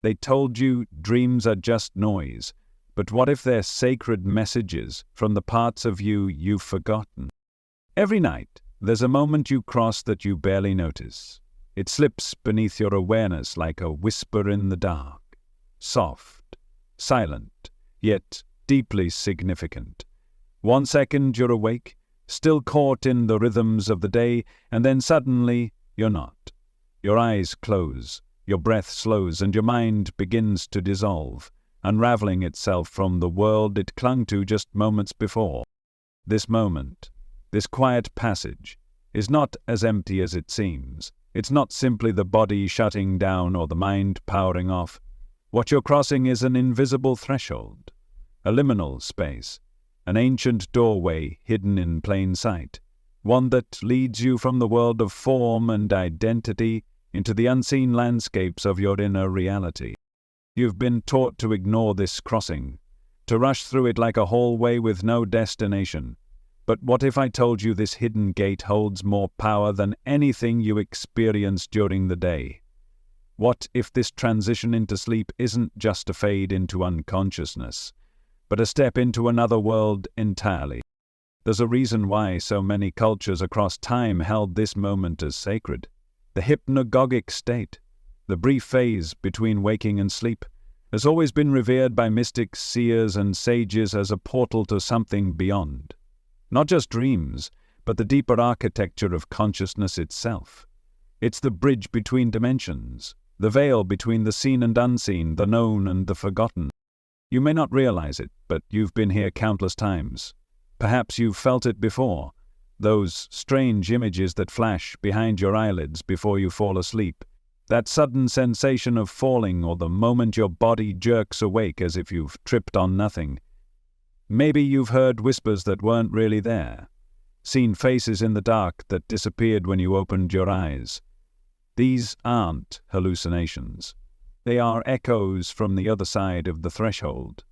They told you dreams are just noise, but what if they're sacred messages from the parts of you you've forgotten? Every night, there's a moment you cross that you barely notice. It slips beneath your awareness like a whisper in the dark. Soft, silent, yet deeply significant. 1 second you're awake, still caught in the rhythms of the day, and then suddenly you're not. Your eyes close, your breath slows, and your mind begins to dissolve, unraveling itself from the world it clung to just moments before. This moment, this quiet passage, is not as empty as it seems. It's not simply the body shutting down or the mind powering off. What you're crossing is an invisible threshold, a liminal space, an ancient doorway hidden in plain sight, one that leads you from the world of form and identity into the unseen landscapes of your inner reality. You've been taught to ignore this crossing, to rush through it like a hallway with no destination. But what if I told you this hidden gate holds more power than anything you experience during the day? What if this transition into sleep isn't just a fade into unconsciousness, but a step into another world entirely? There's a reason why so many cultures across time held this moment as sacred. The hypnagogic state, the brief phase between waking and sleep, has always been revered by mystics, seers, and sages as a portal to something beyond. Not just dreams, but the deeper architecture of consciousness itself. It's the bridge between dimensions, the veil between the seen and unseen, the known and the forgotten. You may not realize it, but you've been here countless times. Perhaps you've felt it before, those strange images that flash behind your eyelids before you fall asleep, that sudden sensation of falling or the moment your body jerks awake as if you've tripped on nothing. Maybe you've heard whispers that weren't really there, seen faces in the dark that disappeared when you opened your eyes. These aren't hallucinations. They are echoes from the other side of the threshold.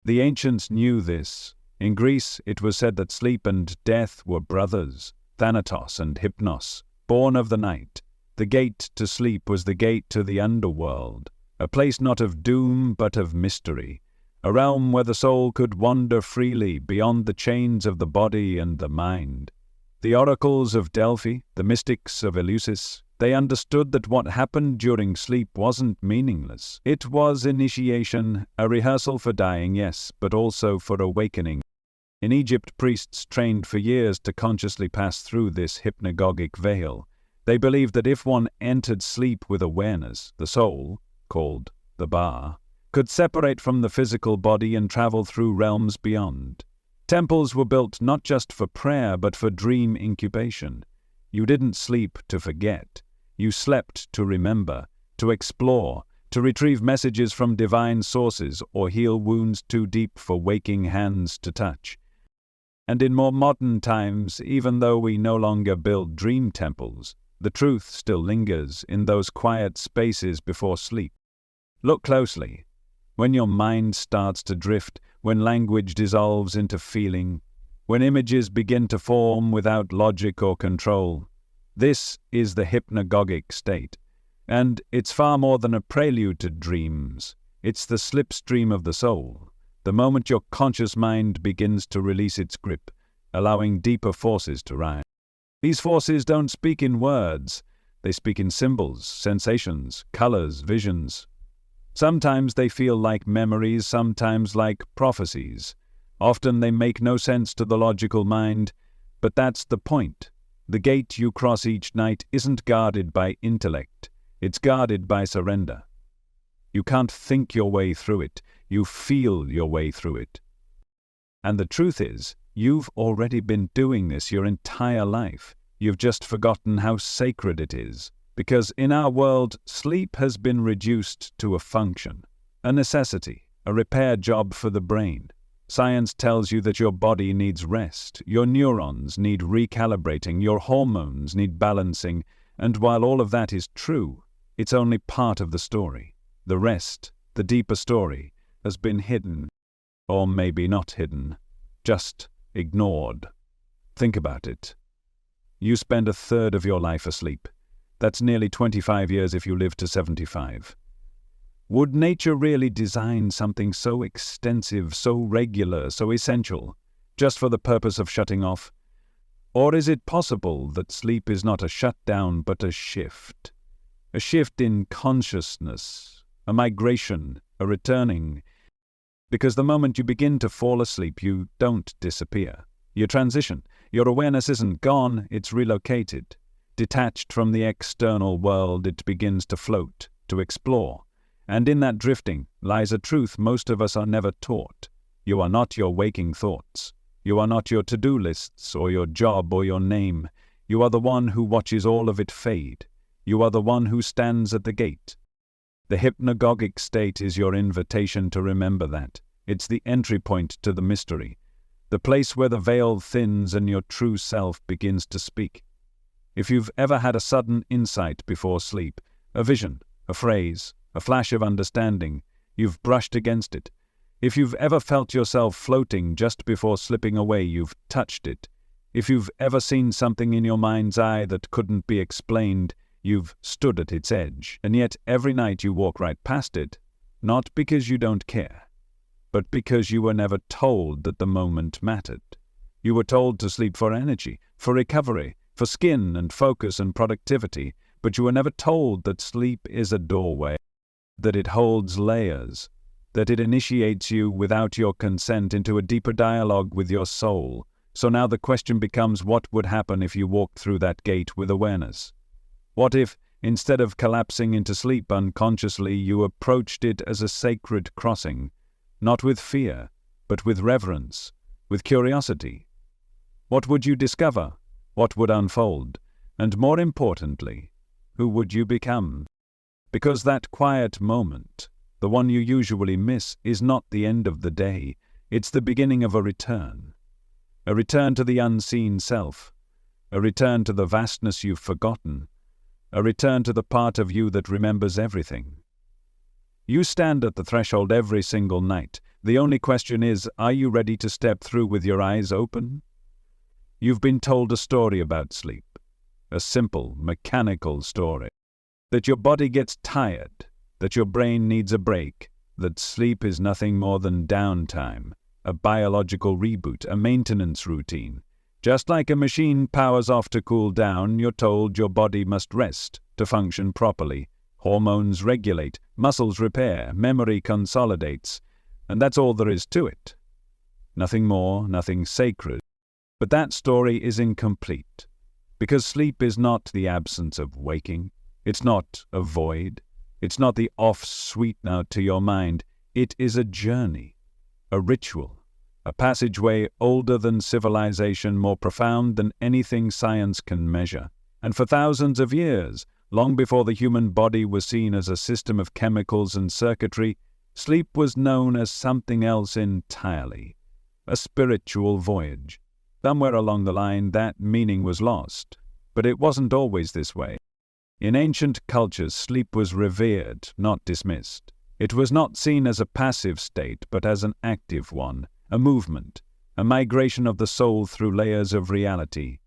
The ancients knew this. In Greece, it was said that sleep and death were brothers, Thanatos and Hypnos, born of the night. The gate to sleep was the gate to the underworld, a place not of doom but of mystery, a realm where the soul could wander freely beyond the chains of the body and the mind. The oracles of Delphi, the mystics of Eleusis, they understood that what happened during sleep wasn't meaningless. It was initiation, a rehearsal for dying, yes, but also for awakening. In Egypt, priests trained for years to consciously pass through this hypnagogic veil. They believed that if one entered sleep with awareness, the soul, called the Ba, could separate from the physical body and travel through realms beyond. Temples were built not just for prayer but for dream incubation. You didn't sleep to forget. You slept to remember, to explore, to retrieve messages from divine sources or heal wounds too deep for waking hands to touch. And in more modern times, even though we no longer build dream temples, the truth still lingers in those quiet spaces before sleep. Look closely. When your mind starts to drift, when language dissolves into feeling, when images begin to form without logic or control, this is the hypnagogic state. And it's far more than a prelude to dreams. It's the slipstream of the soul, the moment your conscious mind begins to release its grip, allowing deeper forces to rise. These forces don't speak in words. They speak in symbols, sensations, colors, visions. Sometimes they feel like memories, sometimes like prophecies. Often they make no sense to the logical mind, but that's the point. The gate you cross each night isn't guarded by intellect, it's guarded by surrender. You can't think your way through it, you feel your way through it. And the truth is, you've already been doing this your entire life. You've just forgotten how sacred it is. Because in our world, sleep has been reduced to a function, a necessity, a repair job for the brain. Science tells you that your body needs rest, your neurons need recalibrating, your hormones need balancing, and while all of that is true, it's only part of the story. The rest, the deeper story, has been hidden, or maybe not hidden, just ignored. Think about it. You spend a third of your life asleep. That's nearly 25 years if you live to 75. Would nature really design something so extensive, so regular, so essential, just for the purpose of shutting off? Or is it possible that sleep is not a shutdown but a shift? A shift in consciousness, a migration, a returning. Because the moment you begin to fall asleep, you don't disappear. You transition. Your awareness isn't gone, it's relocated. Detached from the external world, it begins to float, to explore. And in that drifting lies a truth most of us are never taught. You are not your waking thoughts. You are not your to-do lists or your job or your name. You are the one who watches all of it fade. You are the one who stands at the gate. The hypnogogic state is your invitation to remember that. It's the entry point to the mystery, the place where the veil thins and your true self begins to speak. If you've ever had a sudden insight before sleep, a vision, a phrase, a flash of understanding, you've brushed against it. If you've ever felt yourself floating just before slipping away, you've touched it. If you've ever seen something in your mind's eye that couldn't be explained, you've stood at its edge. And yet every night you walk right past it, not because you don't care, but because you were never told that the moment mattered. You were told to sleep for energy, for recovery, for skin and focus and productivity, but you were never told that sleep is a doorway, that it holds layers, that it initiates you without your consent into a deeper dialogue with your soul. So now the question becomes, what would happen if you walked through that gate with awareness? What if, instead of collapsing into sleep unconsciously, you approached it as a sacred crossing, not with fear, but with reverence, with curiosity? What would you discover? What would unfold? And more importantly, who would you become? Because that quiet moment, the one you usually miss, is not the end of the day. It's the beginning of a return to the unseen self, a return to the vastness you've forgotten, a return to the part of you that remembers everything. You stand at the threshold every single night. The only question is, are you ready to step through with your eyes open? You've been told a story about sleep, a simple, mechanical story, that your body gets tired, that your brain needs a break, that sleep is nothing more than downtime, a biological reboot, a maintenance routine. Just like a machine powers off to cool down, you're told your body must rest to function properly. Hormones regulate, muscles repair, memory consolidates, and that's all there is to it. Nothing more, nothing sacred. But that story is incomplete, because sleep is not the absence of waking. It's not a void. It's not the off sweetener to your mind. It is a journey, a ritual, a passageway older than civilization, more profound than anything science can measure. And for thousands of years, long before the human body was seen as a system of chemicals and circuitry, sleep was known as something else entirely, a spiritual voyage. Somewhere along the line, that meaning was lost. But it wasn't always this way. In ancient cultures, sleep was revered, not dismissed. It was not seen as a passive state, but as an active one, a movement, a migration of the soul through layers of reality.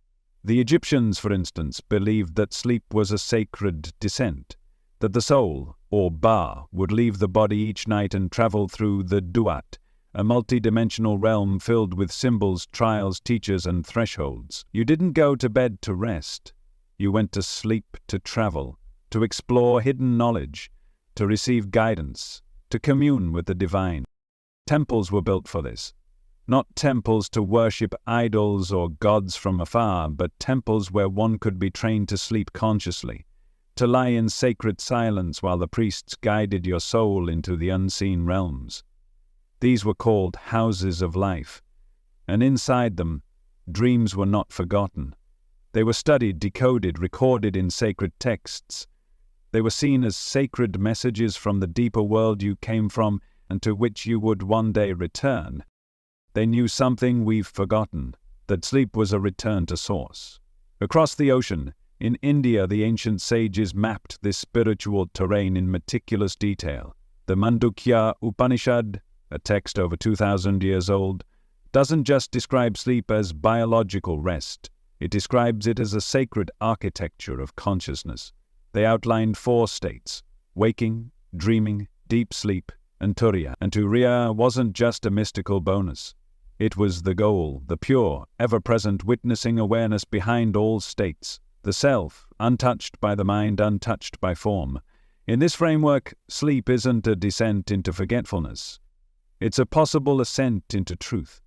The Egyptians, for instance, believed that sleep was a sacred descent, that the soul, or Ba, would leave the body each night and travel through the Duat, a multi-dimensional realm filled with symbols, trials, teachers, and thresholds. You didn't go to bed to rest. You went to sleep to travel, to explore hidden knowledge, to receive guidance, to commune with the divine. Temples were built for this. Not temples to worship idols or gods from afar, but temples where one could be trained to sleep consciously, to lie in sacred silence while the priests guided your soul into the unseen realms. These were called houses of life, and inside them, dreams were not forgotten. They were studied, decoded, recorded in sacred texts. They were seen as sacred messages from the deeper world you came from and to which you would one day return. They knew something we've forgotten, that sleep was a return to source. Across the ocean, in India, the ancient sages mapped this spiritual terrain in meticulous detail. The Mandukya Upanishad, a text over 2,000 years old, doesn't just describe sleep as biological rest. It describes it as a sacred architecture of consciousness. They outlined 4 states: waking, dreaming, deep sleep, and turiya. And turiya wasn't just a mystical bonus. It was the goal, the pure, ever-present witnessing awareness behind all states, the self, untouched by the mind, untouched by form. In this framework, sleep isn't a descent into forgetfulness. It's a possible ascent into truth.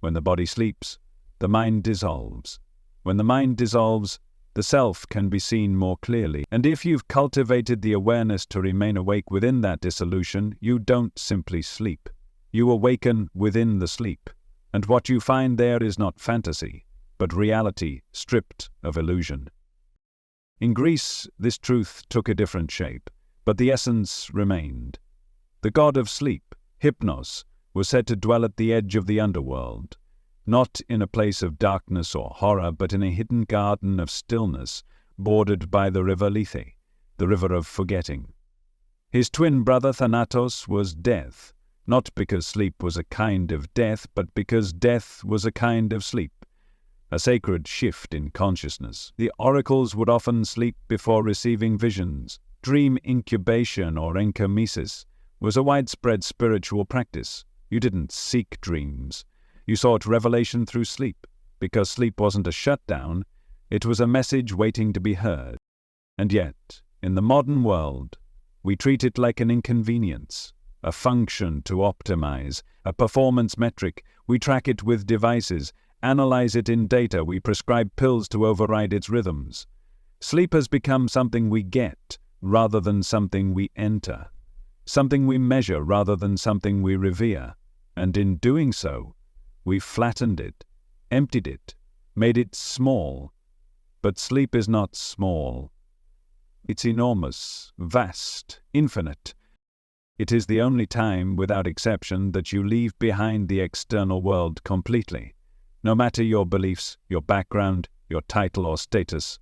When the body sleeps, the mind dissolves. When the mind dissolves, the self can be seen more clearly. And if you've cultivated the awareness to remain awake within that dissolution, you don't simply sleep. You awaken within the sleep. And what you find there is not fantasy, but reality stripped of illusion. In Greece, this truth took a different shape, but the essence remained. The god of sleep, Hypnos, was said to dwell at the edge of the underworld, not in a place of darkness or horror, but in a hidden garden of stillness, bordered by the river Lethe, the river of forgetting. His twin brother Thanatos was death, not because sleep was a kind of death, but because death was a kind of sleep, a sacred shift in consciousness. The oracles would often sleep before receiving visions. Dream incubation or enkomesis was a widespread spiritual practice. You didn't seek dreams. You sought revelation through sleep, because sleep wasn't a shutdown, it was a message waiting to be heard. And yet, in the modern world, we treat it like an inconvenience, a function to optimize, a performance metric. We track it with devices, analyze it in data, we prescribe pills to override its rhythms. Sleep has become something we get rather than something we enter, something we measure rather than something we revere. And in doing so, we've flattened it, emptied it, made it small. But sleep is not small. It's enormous, vast, infinite. It is the only time, without exception, that you leave behind the external world completely. No matter your beliefs, your background, your title or status,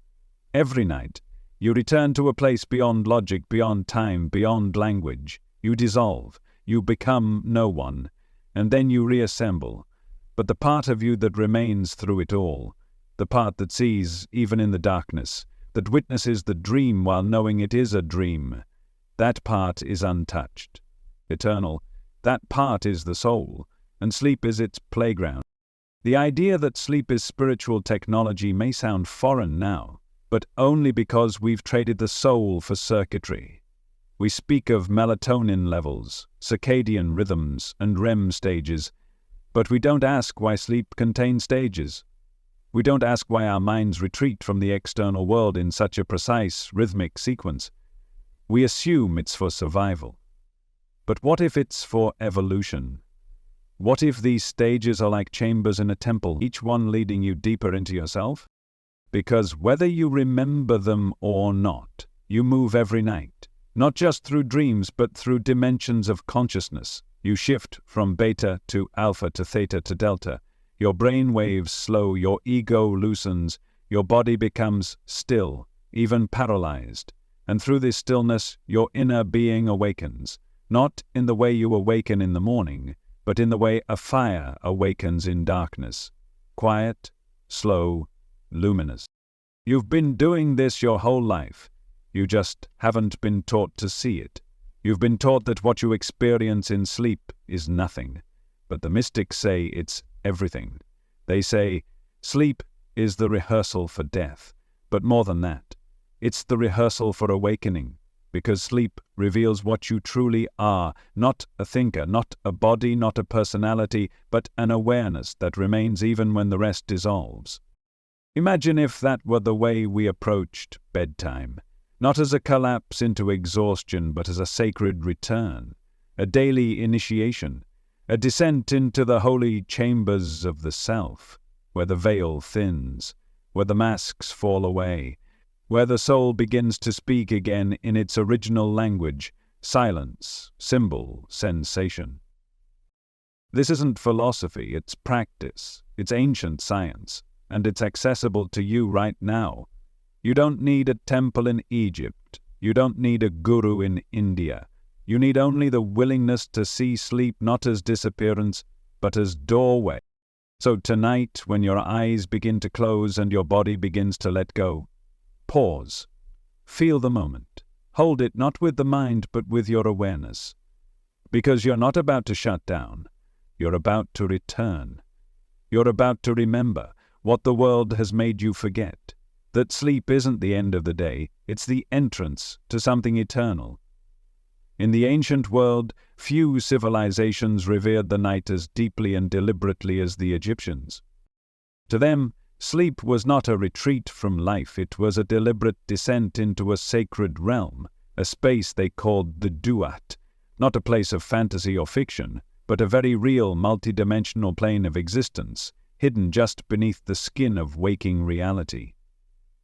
every night you return to a place beyond logic, beyond time, beyond language. You dissolve, you become no one, and then you reassemble. But the part of you that remains through it all, the part that sees even in the darkness, that witnesses the dream while knowing it is a dream, that part is untouched, eternal. That part is the soul, and sleep is its playground. The idea that sleep is spiritual technology may sound foreign now, but only because we've traded the soul for circuitry. We speak of melatonin levels, circadian rhythms, and REM stages, but we don't ask why sleep contains stages. We don't ask why our minds retreat from the external world in such a precise, rhythmic sequence. We assume it's for survival. But what if it's for evolution? What if these stages are like chambers in a temple, each one leading you deeper into yourself? Because whether you remember them or not, you move every night, not just through dreams, but through dimensions of consciousness. You shift from beta to alpha to theta to delta. Your brain waves slow, your ego loosens, your body becomes still, even paralyzed. And through this stillness, your inner being awakens, not in the way you awaken in the morning, but in the way a fire awakens in darkness. Quiet, slow, luminous. You've been doing this your whole life. You just haven't been taught to see it. You've been taught that what you experience in sleep is nothing. But the mystics say it's everything. They say sleep is the rehearsal for death. But more than that, it's the rehearsal for awakening. Because sleep reveals what you truly are, not a thinker, not a body, not a personality, but an awareness that remains even when the rest dissolves. Imagine if that were the way we approached bedtime, not as a collapse into exhaustion, but as a sacred return, a daily initiation, a descent into the holy chambers of the self, where the veil thins, where the masks fall away, where the soul begins to speak again in its original language, silence, symbol, sensation. This isn't philosophy, it's practice, it's ancient science, and it's accessible to you right now. You don't need a temple in Egypt, you don't need a guru in India. You need only the willingness to see sleep not as disappearance, but as doorway. So tonight, when your eyes begin to close and your body begins to let go, pause. Feel the moment. Hold it not with the mind but with your awareness. Because you're not about to shut down. You're about to return. You're about to remember what the world has made you forget. That sleep isn't the end of the day, it's the entrance to something eternal. In the ancient world, few civilizations revered the night as deeply and deliberately as the Egyptians. To them, sleep was not a retreat from life, it was a deliberate descent into a sacred realm, a space they called the duat, not a place of fantasy or fiction, but a very real multidimensional plane of existence, hidden just beneath the skin of waking reality.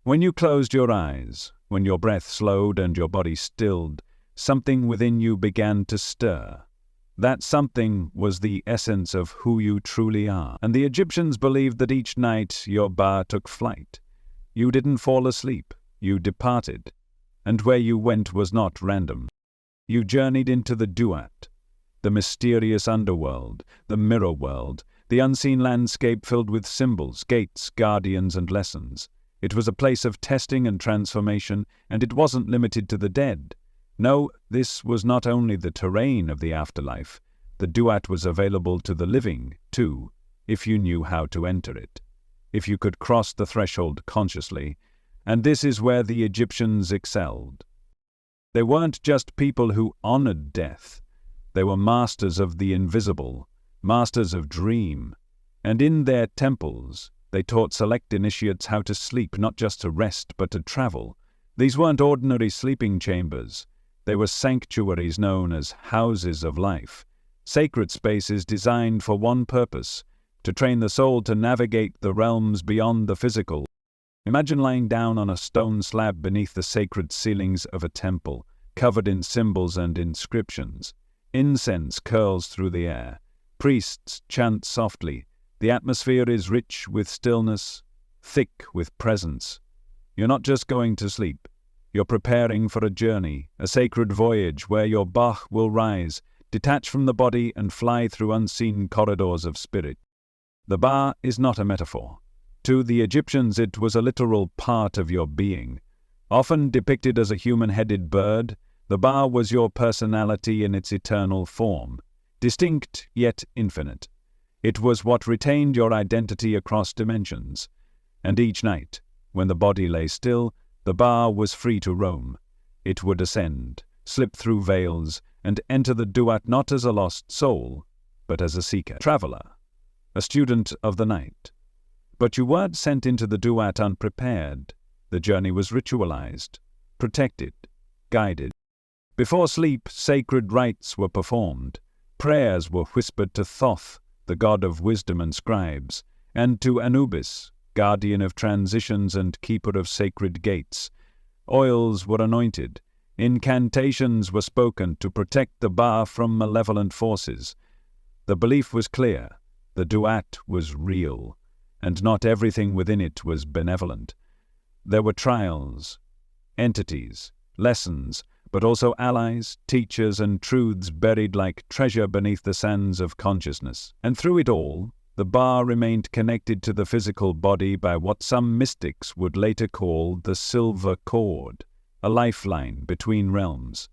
When you closed your eyes, when your breath slowed and your body stilled, something within you began to stir. That something was the essence of who you truly are. And the Egyptians believed that each night your ba took flight. You didn't fall asleep, you departed. And where you went was not random. You journeyed into the duat, the mysterious underworld, the mirror world, the unseen landscape filled with symbols, gates, guardians, and lessons. It was a place of testing and transformation, and it wasn't limited to the dead. No, this was not only the terrain of the afterlife. The duat was available to the living, too, if you knew how to enter it, if you could cross the threshold consciously. And this is where the Egyptians excelled. They weren't just people who honored death. They were masters of the invisible, masters of dream. And in their temples, they taught select initiates how to sleep, not just to rest, but to travel. These weren't ordinary sleeping chambers. They were sanctuaries known as houses of life, sacred spaces designed for one purpose, to train the soul to navigate the realms beyond the physical. Imagine lying down on a stone slab beneath the sacred ceilings of a temple, covered in symbols and inscriptions. Incense curls through the air. Priests chant softly. The atmosphere is rich with stillness, thick with presence. You're not just going to sleep. You're preparing for a journey, a sacred voyage where your Bach will rise, detach from the body and fly through unseen corridors of spirit. The Ba is not a metaphor. To the Egyptians it was a literal part of your being. Often depicted as a human-headed bird, the Ba was your personality in its eternal form, distinct yet infinite. It was what retained your identity across dimensions. And each night, when the body lay still, the Ba was free to roam. It would ascend, slip through veils, and enter the duat not as a lost soul, but as a seeker, traveler, a student of the night. But you weren't sent into the duat unprepared. The journey was ritualized, protected, guided. Before sleep, sacred rites were performed. Prayers were whispered to Thoth, the god of wisdom and scribes, and to Anubis, guardian of transitions and keeper of sacred gates. Oils were anointed. Incantations were spoken to protect the Ba from malevolent forces. The belief was clear. The duat was real, and not everything within it was benevolent. There were trials, entities, lessons, but also allies, teachers, and truths buried like treasure beneath the sands of consciousness. And through it all, the Ba remained connected to the physical body by what some mystics would later call the silver cord, a lifeline between realms.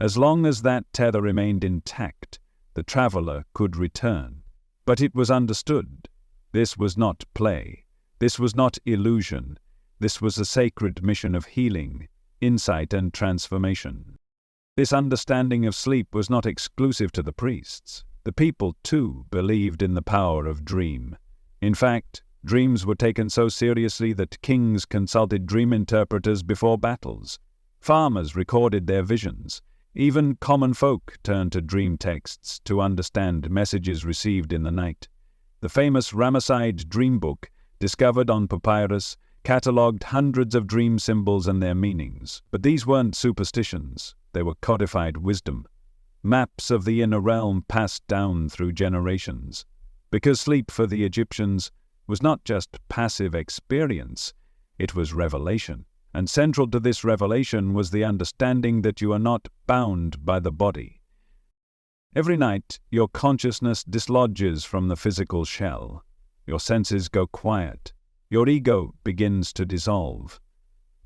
As long as that tether remained intact, the traveler could return. But it was understood. This was not play. This was not illusion. This was a sacred mission of healing, insight, and transformation. This understanding of sleep was not exclusive to the priests. The people, too, believed in the power of dream. In fact, dreams were taken so seriously that kings consulted dream interpreters before battles. Farmers recorded their visions. Even common folk turned to dream texts to understand messages received in the night. The famous Ramesside dream book, discovered on papyrus, catalogued hundreds of dream symbols and their meanings. But these weren't superstitions. They were codified wisdom. Maps of the inner realm passed down through generations. Because sleep for the Egyptians was not just passive experience, it was revelation. And central to this revelation was the understanding that you are not bound by the body. Every night, your consciousness dislodges from the physical shell. Your senses go quiet. Your ego begins to dissolve.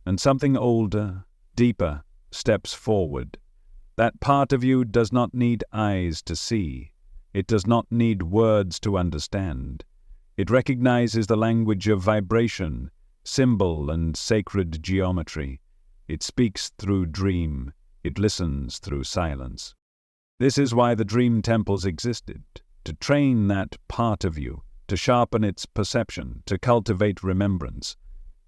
And something older, deeper, steps forward. That part of you does not need eyes to see. It does not need words to understand. It recognizes the language of vibration, symbol, and sacred geometry. It speaks through dream. It listens through silence. This is why the dream temples existed, to train that part of you, to sharpen its perception, to cultivate remembrance.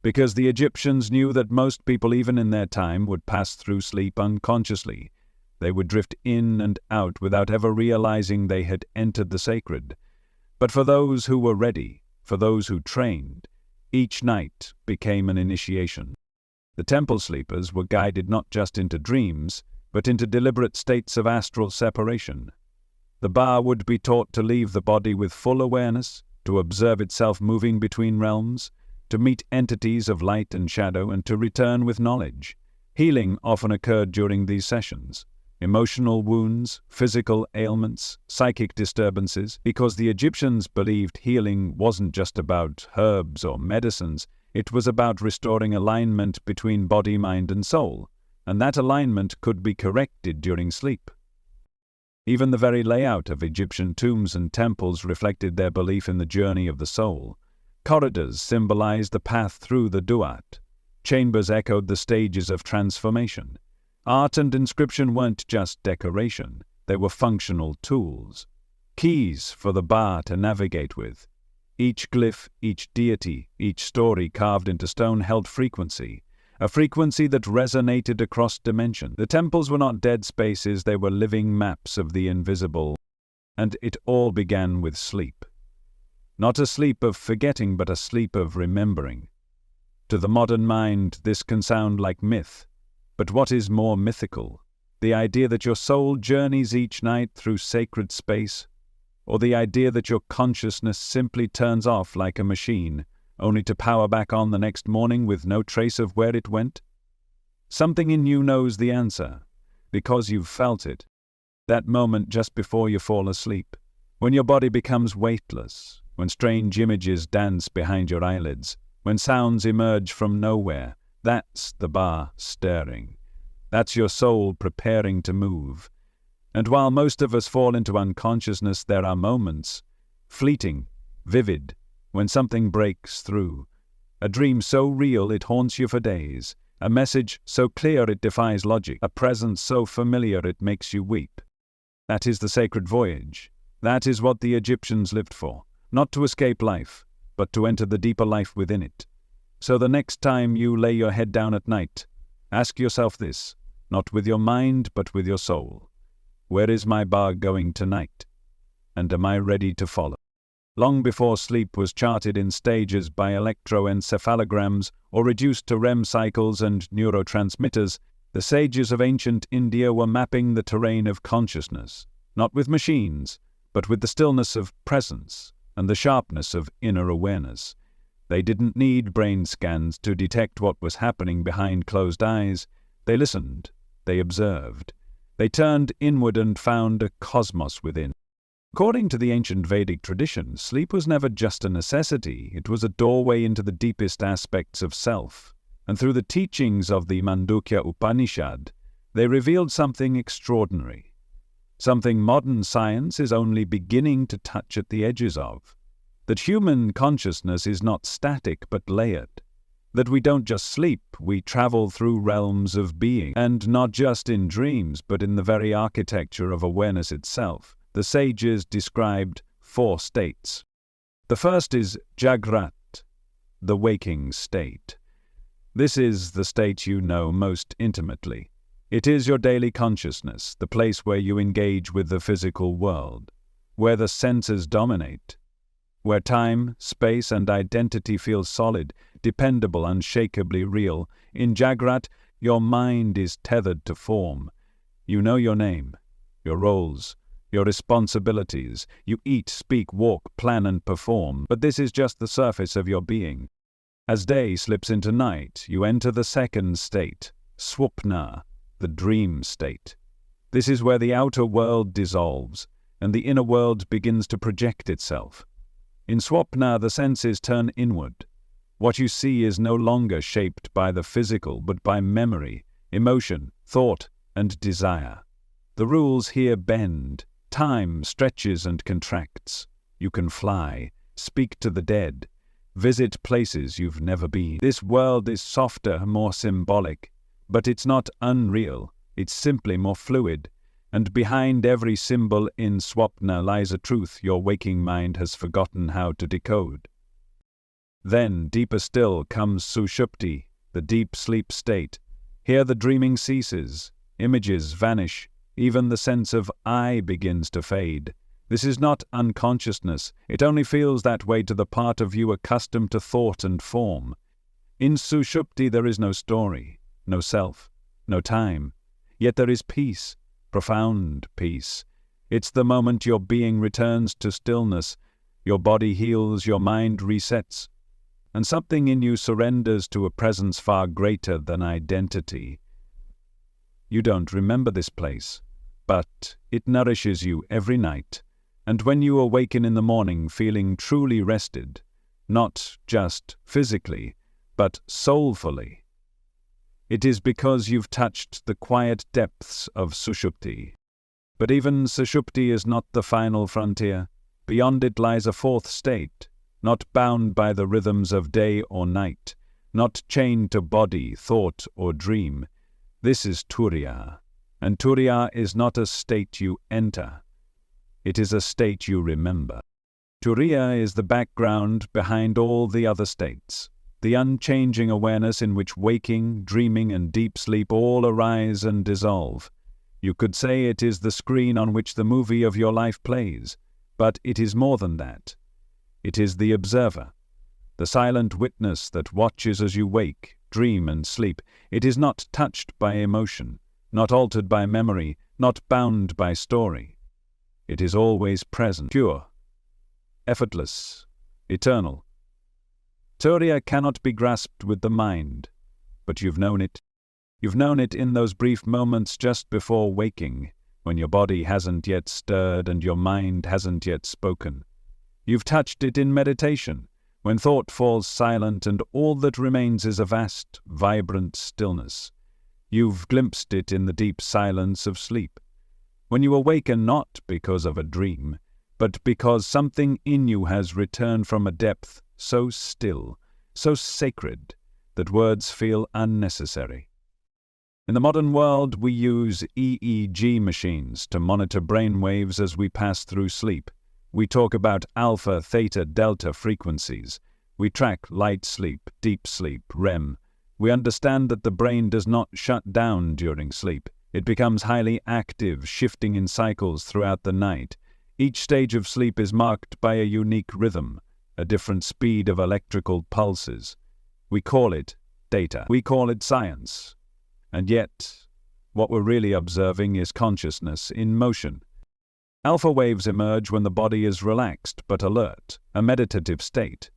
Because the Egyptians knew that most people, even in their time, would pass through sleep unconsciously. They would drift in and out without ever realizing they had entered the sacred. But for those who were ready, for those who trained, each night became an initiation. The temple sleepers were guided not just into dreams, but into deliberate states of astral separation. The Ba would be taught to leave the body with full awareness, to observe itself moving between realms, to meet entities of light and shadow, and to return with knowledge. Healing often occurred during these sessions. Emotional wounds, physical ailments, psychic disturbances, because the Egyptians believed healing wasn't just about herbs or medicines, it was about restoring alignment between body, mind, and soul, and that alignment could be corrected during sleep. Even the very layout of Egyptian tombs and temples reflected their belief in the journey of the soul. Corridors symbolized the path through the duat. Chambers echoed the stages of transformation. Art and inscription weren't just decoration, they were functional tools. Keys for the Ba to navigate with. Each glyph, each deity, each story carved into stone held frequency, a frequency that resonated across dimensions. The temples were not dead spaces, they were living maps of the invisible. And it all began with sleep. Not a sleep of forgetting, but a sleep of remembering. To the modern mind, this can sound like myth. But what is more mythical? The idea that your soul journeys each night through sacred space? Or the idea that your consciousness simply turns off like a machine, only to power back on the next morning with no trace of where it went? Something in you knows the answer, because you've felt it. That moment just before you fall asleep, when your body becomes weightless, when strange images dance behind your eyelids, when sounds emerge from nowhere. That's the Ba stirring. That's your soul preparing to move. And while most of us fall into unconsciousness, there are moments, fleeting, vivid, when something breaks through. A dream so real it haunts you for days. A message so clear it defies logic. A presence so familiar it makes you weep. That is the sacred voyage. That is what the Egyptians lived for. Not to escape life, but to enter the deeper life within it. So the next time you lay your head down at night, ask yourself this, not with your mind but with your soul. Where is my Ba going tonight? And am I ready to follow? Long before sleep was charted in stages by electroencephalograms or reduced to REM cycles and neurotransmitters, the sages of ancient India were mapping the terrain of consciousness, not with machines, but with the stillness of presence and the sharpness of inner awareness. They didn't need brain scans to detect what was happening behind closed eyes. They listened. They observed. They turned inward and found a cosmos within. According to the ancient Vedic tradition, sleep was never just a necessity. It was a doorway into the deepest aspects of self. And through the teachings of the Mandukya Upanishad, they revealed something extraordinary. Something modern science is only beginning to touch at the edges of. That human consciousness is not static but layered. That we don't just sleep, we travel through realms of being, and not just in dreams, but in the very architecture of awareness itself. The sages described 4 states. The first is Jagrat, the waking state. This is the state you know most intimately. It is your daily consciousness, the place where you engage with the physical world, where the senses dominate, where time, space, and identity feel solid, dependable, unshakably real. In Jagrat, your mind is tethered to form. You know your name, your roles, your responsibilities. You eat, speak, walk, plan, and perform. But this is just the surface of your being. As day slips into night, you enter the second state, Swapna, the dream state. This is where the outer world dissolves, and the inner world begins to project itself. In Swapna, the senses turn inward. What you see is no longer shaped by the physical, but by memory, emotion, thought, and desire. The rules here bend. Time stretches and contracts. You can fly, speak to the dead, visit places you've never been. This world is softer, more symbolic, but it's not unreal. It's simply more fluid. And behind every symbol in Swapna lies a truth your waking mind has forgotten how to decode. Then, deeper still, comes Sushupti, the deep sleep state. Here the dreaming ceases, images vanish, even the sense of I begins to fade. This is not unconsciousness, it only feels that way to the part of you accustomed to thought and form. In Sushupti there is no story, no self, no time, yet there is peace, profound peace. It's the moment your being returns to stillness, your body heals, your mind resets, and something in you surrenders to a presence far greater than identity. You don't remember this place, but it nourishes you every night. And when you awaken in the morning feeling truly rested, not just physically, but soulfully, it is because you've touched the quiet depths of Sushupti. But even Sushupti is not the final frontier. Beyond it lies a fourth state, not bound by the rhythms of day or night, not chained to body, thought, or dream. This is Turiya, and Turiya is not a state you enter. It is a state you remember. Turiya is the background behind all the other states, the unchanging awareness in which waking, dreaming, and deep sleep all arise and dissolve. You could say it is the screen on which the movie of your life plays, but it is more than that. It is the observer, the silent witness that watches as you wake, dream, and sleep. It is not touched by emotion, not altered by memory, not bound by story. It is always present, pure, effortless, eternal. Turiya cannot be grasped with the mind, but you've known it. You've known it in those brief moments just before waking, when your body hasn't yet stirred and your mind hasn't yet spoken. You've touched it in meditation, when thought falls silent and all that remains is a vast, vibrant stillness. You've glimpsed it in the deep silence of sleep, when you awaken not because of a dream, but because something in you has returned from a depth so still, so sacred, that words feel unnecessary. In the modern world, we use EEG machines to monitor brain waves as we pass through sleep. We talk about alpha, theta, delta frequencies. We track light sleep, deep sleep, REM. We understand that the brain does not shut down during sleep. It becomes highly active, shifting in cycles throughout the night. Each stage of sleep is marked by a unique rhythm, a different speed of electrical pulses. We call it data. We call it science. And yet, what we're really observing is consciousness in motion. Alpha waves emerge when the body is relaxed but alert, a meditative state.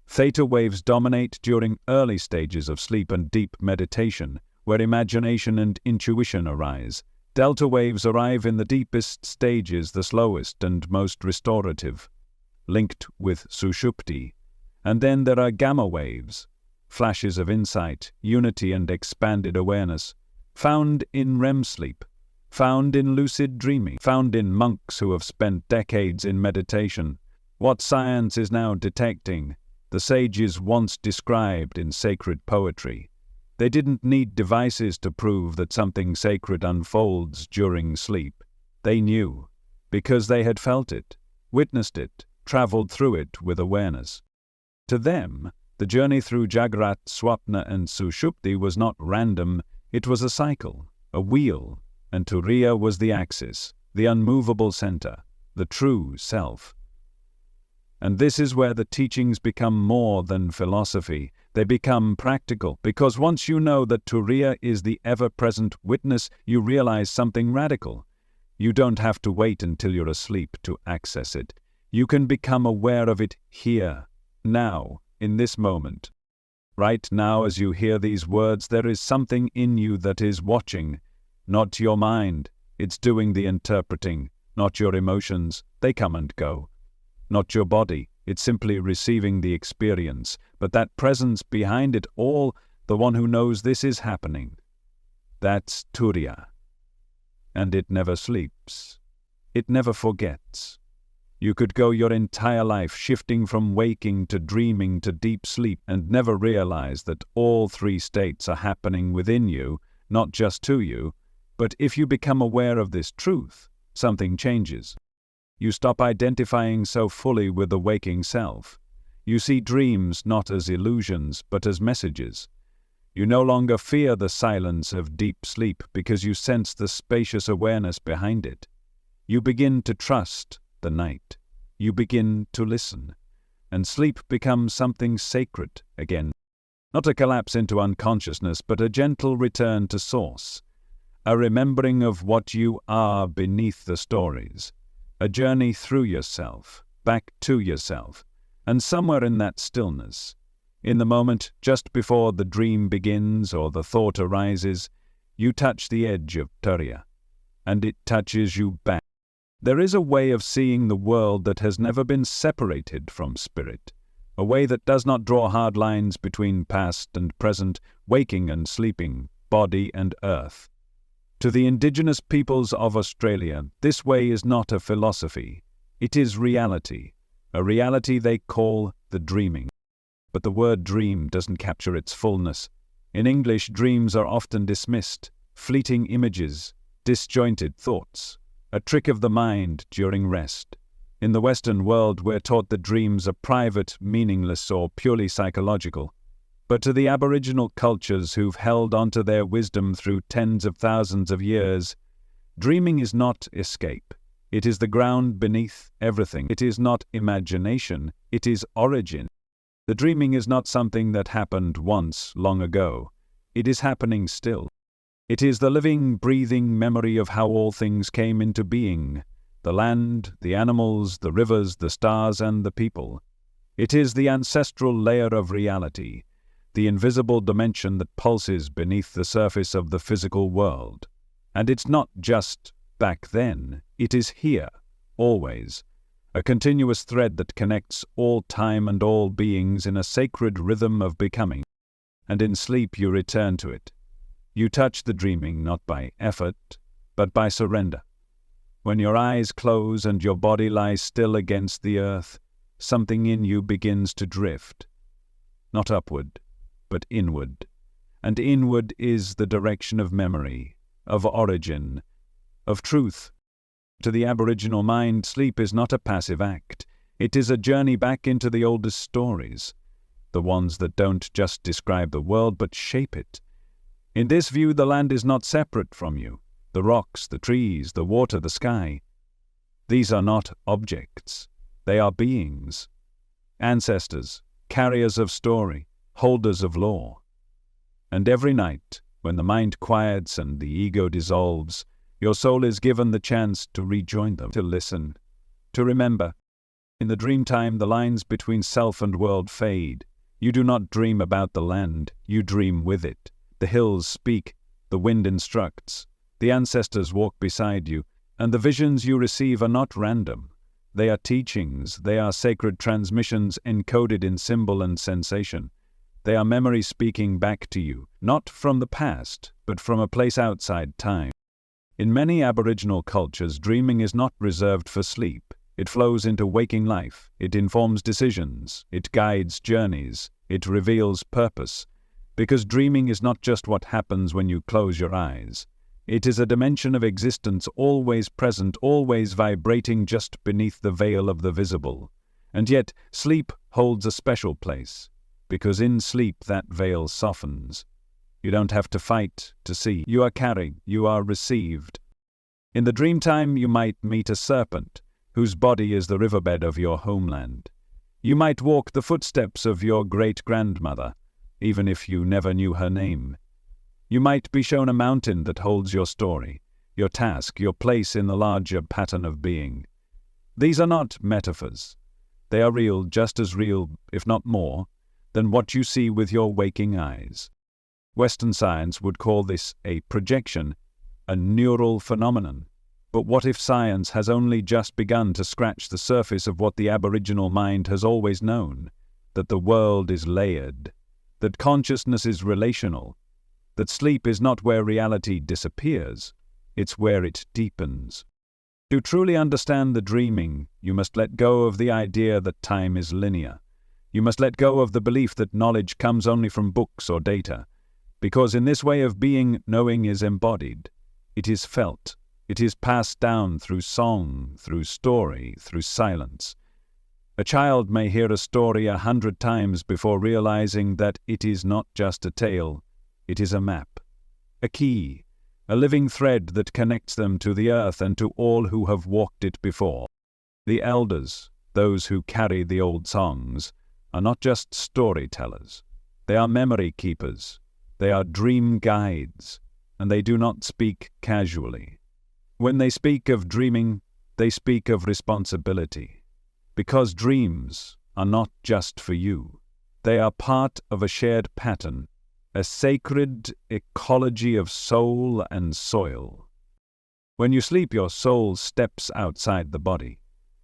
Theta waves dominate during early stages of sleep and deep meditation, where imagination and intuition arise. Delta waves arrive in the deepest stages, the slowest and most restorative, linked with Sushupti. And then there are gamma waves, flashes of insight, unity and expanded awareness, found in REM sleep, found in lucid dreaming, found in monks who have spent decades in meditation. What science is now detecting, the sages once described in sacred poetry. They didn't need devices to prove that something sacred unfolds during sleep. They knew, because they had felt it, witnessed it, traveled through it with awareness. To them, the journey through Jagrat, Swapna and Sushupti was not random, it was a cycle, a wheel, and Turiya was the axis, the unmovable center, the true self. And this is where the teachings become more than philosophy. They become practical, because once you know that Turiya is the ever-present witness, you realize something radical. You don't have to wait until you're asleep to access it. You can become aware of it here, now, in this moment. Right now, as you hear these words, there is something in you that is watching. Not your mind, it's doing the interpreting. Not your emotions, they come and go. Not your body, it's simply receiving the experience. But that presence behind it all, the one who knows this is happening. That's Turiya. and it never sleeps. It never forgets. You could go your entire life shifting from waking to dreaming to deep sleep and never realize that all three states are happening within you, not just to you. But if you become aware of this truth, something changes. You stop identifying so fully with the waking self. You see dreams not as illusions, but as messages. You no longer fear the silence of deep sleep because you sense the spacious awareness behind it. You begin to trust the night. You begin to listen. And sleep becomes something sacred again. Not a collapse into unconsciousness, but a gentle return to source. A remembering of what you are beneath the stories. A journey through yourself, back to yourself. And somewhere in that stillness, in the moment just before the dream begins or the thought arises, you touch the edge of Turiya, and it touches you back. There is a way of seeing the world that has never been separated from spirit, a way that does not draw hard lines between past and present, waking and sleeping, body and earth. To the indigenous peoples of Australia, this way is not a philosophy, it is reality. A reality they call the dreaming. But the word dream doesn't capture its fullness. In English, dreams are often dismissed, fleeting images, disjointed thoughts, a trick of the mind during rest. In the Western world, we're taught that dreams are private, meaningless, or purely psychological. But to the Aboriginal cultures who've held onto their wisdom through tens of thousands of years, dreaming is not escape. It is the ground beneath everything. It is not imagination, it is origin. The dreaming is not something that happened once, long ago. It is happening still. It is the living, breathing memory of how all things came into being. The land, the animals, the rivers, the stars, and the people. It is the ancestral layer of reality, the invisible dimension that pulses beneath the surface of the physical world. And it's not just back then, it is here, always, a continuous thread that connects all time and all beings in a sacred rhythm of becoming. And in sleep you return to it. You touch the dreaming not by effort, but by surrender. When your eyes close and your body lies still against the earth, something in you begins to drift. Not upward, but inward. And inward is the direction of memory, of origin, of truth. To the Aboriginal mind, sleep is not a passive act. It is a journey back into the oldest stories, the ones that don't just describe the world but shape it. In this view, the land is not separate from you. The rocks, the trees, the water, the sky. These are not objects. They are beings. Ancestors, carriers of story, holders of law. And every night, when the mind quiets and the ego dissolves, your soul is given the chance to rejoin them, to listen, to remember. In the dream time, the lines between self and world fade. You do not dream about the land, you dream with it. The hills speak, the wind instructs, the ancestors walk beside you, and the visions you receive are not random. They are teachings, they are sacred transmissions encoded in symbol and sensation. They are memory speaking back to you, not from the past, but from a place outside time. In many Aboriginal cultures, dreaming is not reserved for sleep. It flows into waking life. It informs decisions. It guides journeys. It reveals purpose. Because dreaming is not just what happens when you close your eyes. It is a dimension of existence always present, always vibrating just beneath the veil of the visible. And yet, sleep holds a special place. Because in sleep that veil softens. You don't have to fight to see. You are carried, you are received. In the dream time you might meet a serpent, whose body is the riverbed of your homeland. You might walk the footsteps of your great-grandmother, even if you never knew her name. You might be shown a mountain that holds your story, your task, your place in the larger pattern of being. These are not metaphors. They are real, just as real, if not more, than what you see with your waking eyes. Western science would call this a projection, a neural phenomenon. But what if science has only just begun to scratch the surface of what the Aboriginal mind has always known? That the world is layered, that consciousness is relational, that sleep is not where reality disappears, it's where it deepens. To truly understand the dreaming, you must let go of the idea that time is linear. You must let go of the belief that knowledge comes only from books or data, because in this way of being, knowing is embodied. It is felt. It is passed down through song, through story, through silence. A child may hear a story 100 times before realizing that it is not just a tale, it is a map, a key, a living thread that connects them to the earth and to all who have walked it before. The elders, those who carry the old songs, are not just storytellers. They are memory keepers. They are dream guides, and they do not speak casually. When they speak of dreaming, they speak of responsibility. Because dreams are not just for you. They are part of a shared pattern, a sacred ecology of soul and soil. When you sleep, your soul steps outside the body,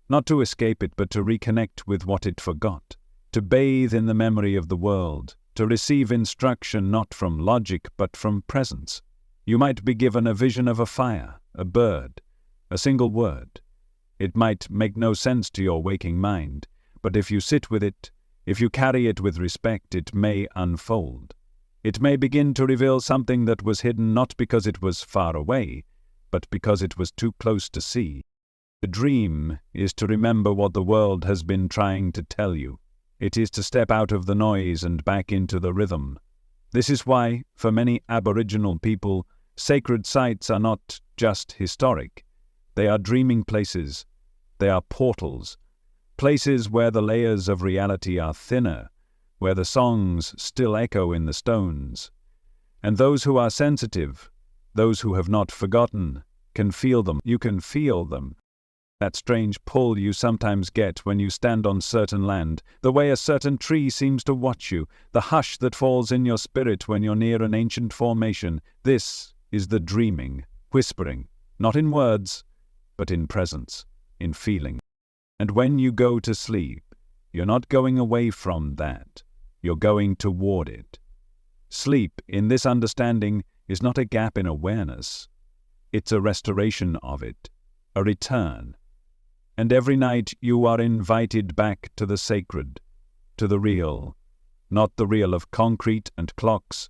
not to escape it, but to reconnect with what it forgot, to bathe in the memory of the world, to receive instruction not from logic but from presence. You might be given a vision of a fire, a bird, a single word. It might make no sense to your waking mind, but if you sit with it, if you carry it with respect, it may unfold. It may begin to reveal something that was hidden not because it was far away, but because it was too close to see. The dream is to remember what the world has been trying to tell you. It is to step out of the noise and back into the rhythm. This is why, for many Aboriginal people, sacred sites are not just historic. They are dreaming places. They are portals. Places where the layers of reality are thinner, where the songs still echo in the stones. And those who are sensitive, those who have not forgotten, can feel them. You can feel them. That strange pull you sometimes get when you stand on certain land, the way a certain tree seems to watch you, the hush that falls in your spirit when you're near an ancient formation. This is the dreaming, whispering, not in words, but in presence, in feeling. And when you go to sleep, you're not going away from that. You're going toward it. Sleep, in this understanding, is not a gap in awareness. It's a restoration of it, a return. And every night you are invited back to the sacred, to the real, not the real of concrete and clocks,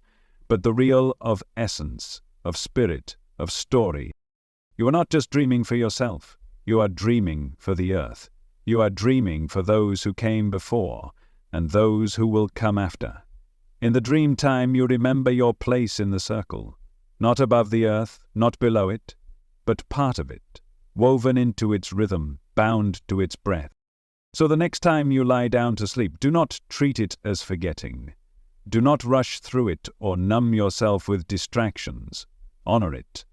but the real of essence, of spirit, of story. You are not just dreaming for yourself, you are dreaming for the earth. You are dreaming for those who came before, and those who will come after. In the dream time you remember your place in the circle, not above the earth, not below it, but part of it, woven into its rhythm, bound to its breath. So the next time you lie down to sleep, do not treat it as forgetting. Do not rush through it or numb yourself with distractions. Honor it.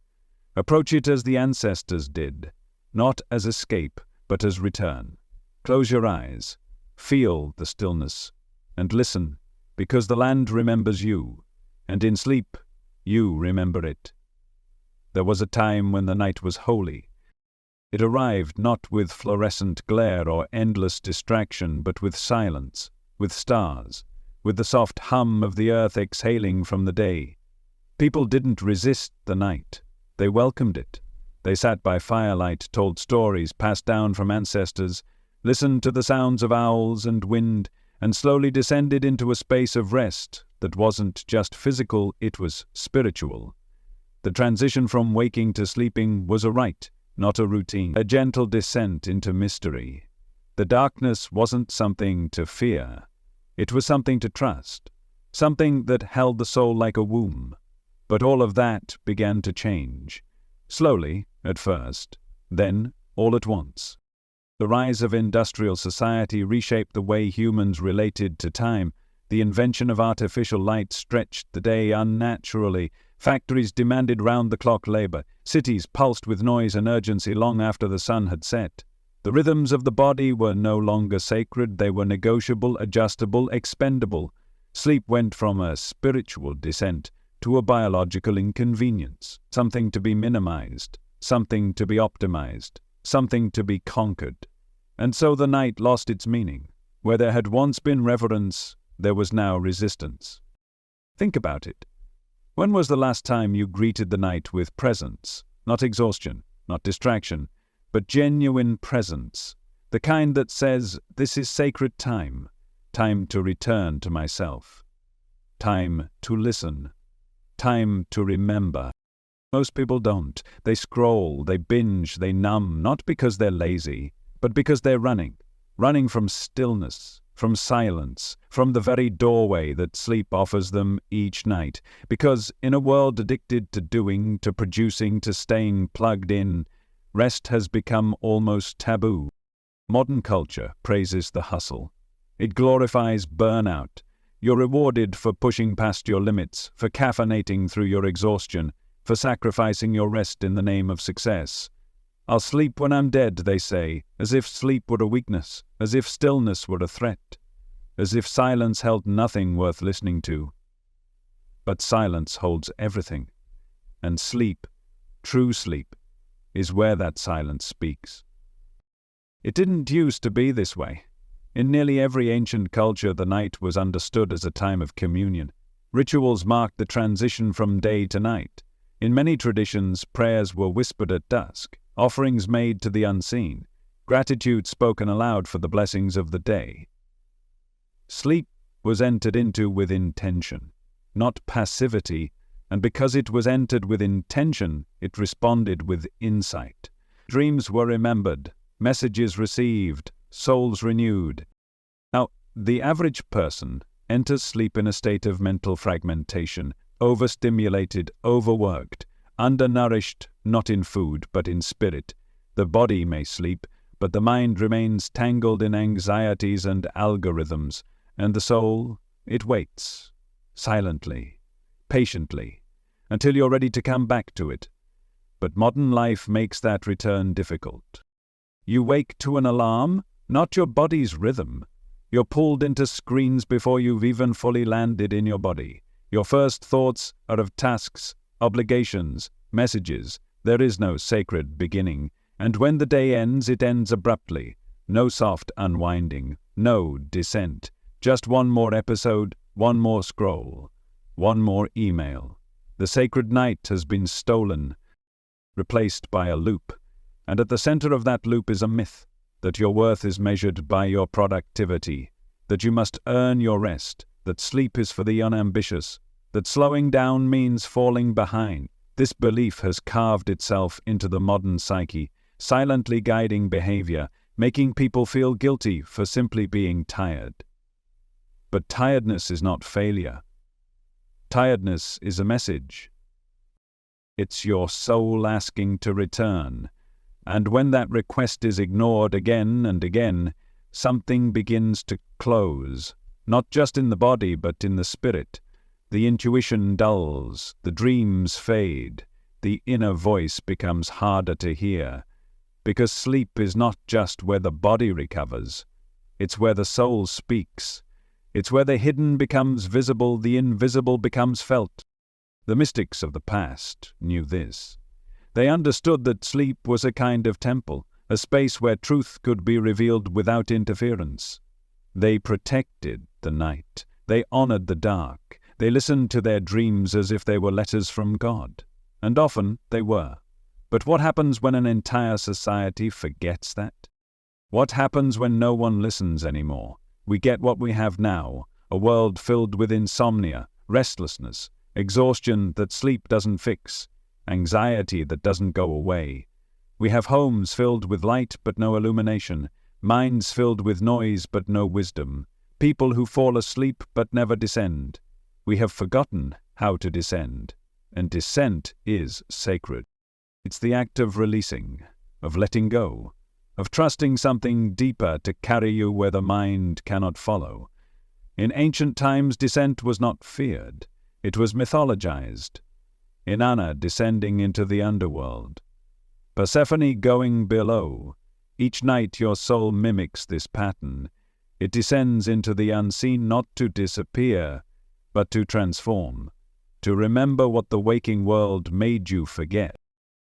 Approach it as the ancestors did, not as escape, but as return. Close your eyes, feel the stillness, and listen, because the land remembers you, and in sleep, you remember it. There was a time when the night was holy. It arrived not with fluorescent glare or endless distraction, but with silence, with stars, with the soft hum of the earth exhaling from the day. People didn't resist the night. They welcomed it. They sat by firelight, told stories passed down from ancestors, listened to the sounds of owls and wind, and slowly descended into a space of rest that wasn't just physical, it was spiritual. The transition from waking to sleeping was a rite, not a routine, a gentle descent into mystery. The darkness wasn't something to fear. It was something to trust, something that held the soul like a womb. But all of that began to change. Slowly, at first, then all at once. The rise of industrial society reshaped the way humans related to time. The invention of artificial light stretched the day unnaturally. Factories demanded round-the-clock labor. Cities pulsed with noise and urgency long after the sun had set. The rhythms of the body were no longer sacred. They were negotiable, adjustable, expendable. Sleep went from a spiritual descent to a biological inconvenience, something to be minimized, something to be optimized, something to be conquered. And so the night lost its meaning. Where there had once been reverence, there was now resistance. Think about it. When was the last time you greeted the night with presence, Not exhaustion, not distraction, but genuine presence. The kind that says, this is sacred time. Time to return to myself. Time to listen. Time to remember. Most people don't. They scroll, they binge, they numb, not because they're lazy, but because they're running. Running from stillness, from silence, from the very doorway that sleep offers them each night. Because in a world addicted to doing, to producing, to staying plugged in, rest has become almost taboo. Modern culture praises the hustle. It glorifies burnout. You're rewarded for pushing past your limits, for caffeinating through your exhaustion, for sacrificing your rest in the name of success. I'll sleep when I'm dead, they say, as if sleep were a weakness, as if stillness were a threat, as if silence held nothing worth listening to. But silence holds everything, and sleep, true sleep, is where that silence speaks. It didn't used to be this way. In nearly every ancient culture, the night was understood as a time of communion. Rituals marked the transition from day to night. In many traditions, prayers were whispered at dusk, offerings made to the unseen, gratitude spoken aloud for the blessings of the day. Sleep was entered into with intention, not passivity, and because it was entered with intention, it responded with insight. Dreams were remembered, messages received, souls renewed. Now, the average person enters sleep in a state of mental fragmentation, overstimulated, overworked, undernourished, not in food, but in spirit. The body may sleep, but the mind remains tangled in anxieties and algorithms, and the soul, it waits, silently, patiently, until you're ready to come back to it. But modern life makes that return difficult. You wake to an alarm, not your body's rhythm. You're pulled into screens before you've even fully landed in your body. Your first thoughts are of tasks, obligations, messages. There is no sacred beginning, and when the day ends, it ends abruptly. No soft unwinding, no descent. Just one more episode, one more scroll, one more email. The sacred night has been stolen, replaced by a loop, and at the center of that loop is a myth, that your worth is measured by your productivity, that you must earn your rest, that sleep is for the unambitious, that slowing down means falling behind. This belief has carved itself into the modern psyche, silently guiding behavior, making people feel guilty for simply being tired. But tiredness is not failure. Tiredness is a message. It's your soul asking to return. And when that request is ignored again and again, something begins to close, not just in the body but in the spirit. The intuition dulls, the dreams fade, the inner voice becomes harder to hear, because sleep is not just where the body recovers, it's where the soul speaks. It's where the hidden becomes visible, the invisible becomes felt. The mystics of the past knew this. They understood that sleep was a kind of temple, a space where truth could be revealed without interference. They protected the night. They honored the dark. They listened to their dreams as if they were letters from God. And often they were. But what happens when an entire society forgets that? What happens when no one listens anymore? We get what we have now, a world filled with insomnia, restlessness, exhaustion that sleep doesn't fix, anxiety that doesn't go away. We have homes filled with light but no illumination, minds filled with noise but no wisdom, people who fall asleep but never descend. We have forgotten how to descend, and descent is sacred. It's the act of releasing, of letting go, of trusting something deeper to carry you where the mind cannot follow. In ancient times, descent was not feared. It was mythologized. Inanna descending into the underworld. Persephone going below. Each night your soul mimics this pattern. It descends into the unseen not to disappear, but to transform, to remember what the waking world made you forget.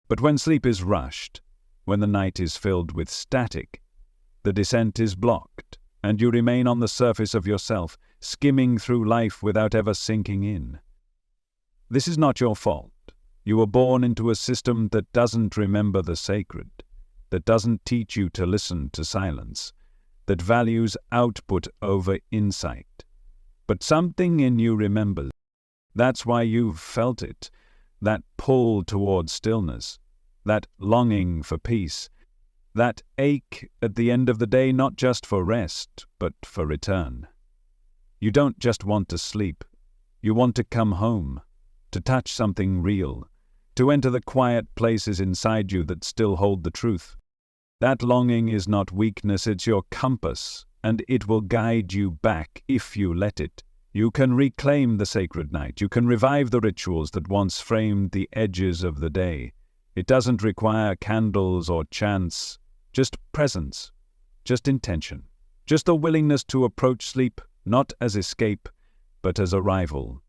But when sleep is rushed, when the night is filled with static, the descent is blocked, and you remain on the surface of yourself, skimming through life without ever sinking in. This is not your fault. You were born into a system that doesn't remember the sacred, that doesn't teach you to listen to silence, that values output over insight. But something in you remembers. That's why you've felt it, that pull towards stillness, that longing for peace, that ache at the end of the day, not just for rest, but for return. You don't just want to sleep. You want to come home, to touch something real, to enter the quiet places inside you that still hold the truth. That longing is not weakness, it's your compass, and it will guide you back if you let it. You can reclaim the sacred night. You can revive the rituals that once framed the edges of the day. It doesn't require candles or chants, just presence, just intention, just the willingness to approach sleep not as escape, but as arrival.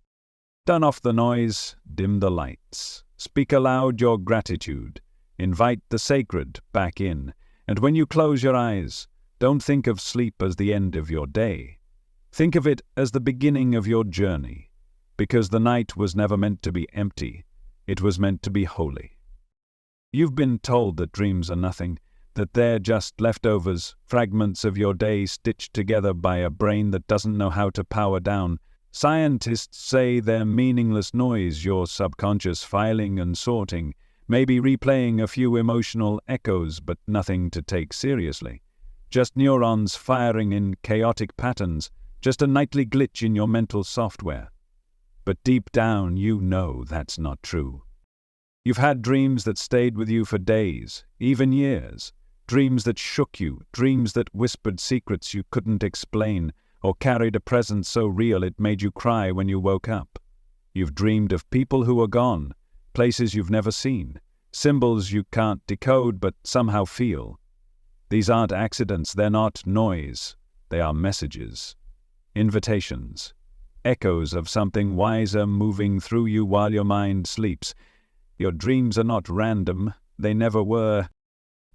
Turn off the noise, dim the lights, speak aloud your gratitude, invite the sacred back in, and when you close your eyes, don't think of sleep as the end of your day. Think of it as the beginning of your journey, because the night was never meant to be empty, it was meant to be holy. You've been told that dreams are nothing, that they're just leftovers, fragments of your day stitched together by a brain that doesn't know how to power down. Scientists say they're meaningless noise, your subconscious filing and sorting, maybe replaying a few emotional echoes, but nothing to take seriously. Just neurons firing in chaotic patterns, just a nightly glitch in your mental software. But deep down, you know that's not true. You've had dreams that stayed with you for days, even years. Dreams that shook you, dreams that whispered secrets you couldn't explain, or carried a presence so real it made you cry when you woke up. You've dreamed of people who are gone, places you've never seen, symbols you can't decode but somehow feel. These aren't accidents, they're not noise, they are messages, invitations, echoes of something wiser moving through you while your mind sleeps. Your dreams are not random, they never were.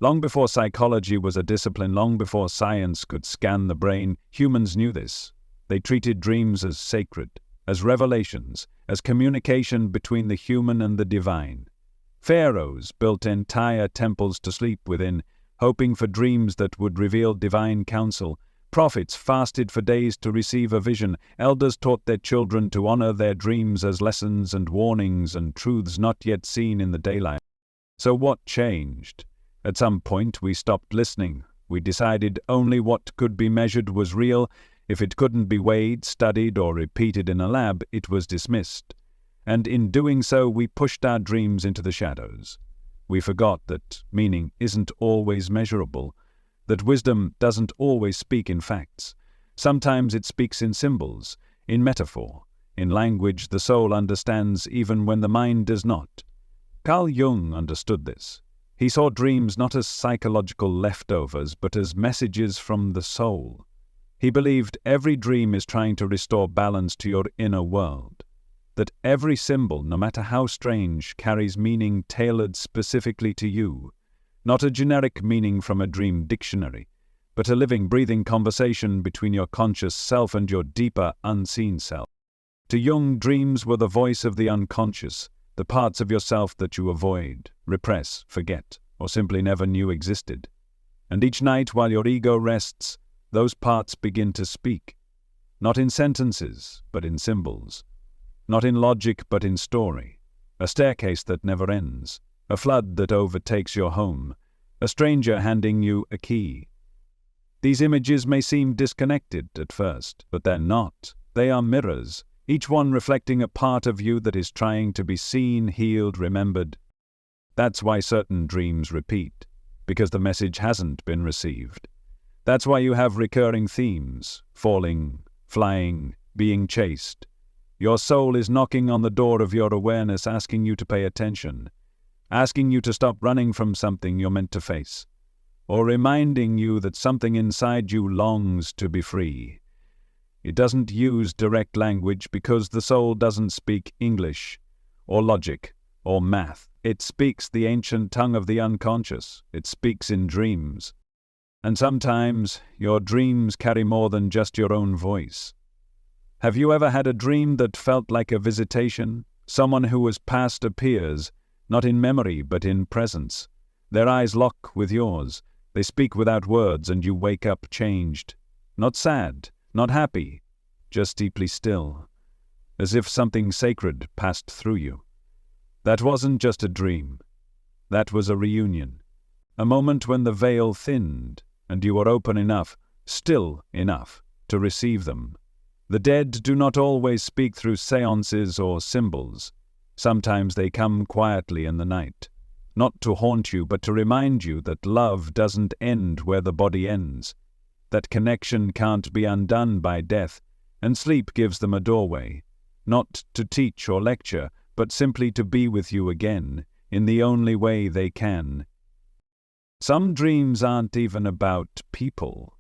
Long before psychology was a discipline, long before science could scan the brain, humans knew this. They treated dreams as sacred, as revelations, as communication between the human and the divine. Pharaohs built entire temples to sleep within, hoping for dreams that would reveal divine counsel. Prophets fasted for days to receive a vision. Elders taught their children to honor their dreams as lessons and warnings and truths not yet seen in the daylight. So what changed? At some point we stopped listening. We decided only what could be measured was real. If it couldn't be weighed, studied, or repeated in a lab, it was dismissed. And in doing so, we pushed our dreams into the shadows. We forgot that meaning isn't always measurable, that wisdom doesn't always speak in facts. Sometimes it speaks in symbols, in metaphor, in language the soul understands even when the mind does not. Carl Jung understood this. He saw dreams not as psychological leftovers, but as messages from the soul. He believed every dream is trying to restore balance to your inner world, that every symbol, no matter how strange, carries meaning tailored specifically to you, not a generic meaning from a dream dictionary, but a living, breathing conversation between your conscious self and your deeper, unseen self. To Jung, dreams were the voice of the unconscious, the parts of yourself that you avoid, repress, forget, or simply never knew existed. And each night while your ego rests, those parts begin to speak, not in sentences, but in symbols, not in logic, but in story, a staircase that never ends, a flood that overtakes your home, a stranger handing you a key. These images may seem disconnected at first, but they're not. They are mirrors, each one reflecting a part of you that is trying to be seen, healed, remembered. That's why certain dreams repeat, because the message hasn't been received. That's why you have recurring themes, falling, flying, being chased. Your soul is knocking on the door of your awareness, asking you to pay attention, asking you to stop running from something you're meant to face, or reminding you that something inside you longs to be free. It doesn't use direct language because the soul doesn't speak English, or logic, or math. It speaks the ancient tongue of the unconscious. It speaks in dreams. And sometimes your dreams carry more than just your own voice. Have you ever had a dream that felt like a visitation? Someone who was past appears, not in memory but in presence. Their eyes lock with yours. They speak without words, and you wake up changed. Not sad, not happy, just deeply still, as if something sacred passed through you. That wasn't just a dream. That was a reunion. A moment when the veil thinned, and you were open enough, still enough, to receive them. The dead do not always speak through seances or symbols. Sometimes they come quietly in the night, not to haunt you, but to remind you that love doesn't end where the body ends, that connection can't be undone by death, and sleep gives them a doorway, not to teach or lecture, but simply to be with you again, in the only way they can. Some dreams aren't even about people.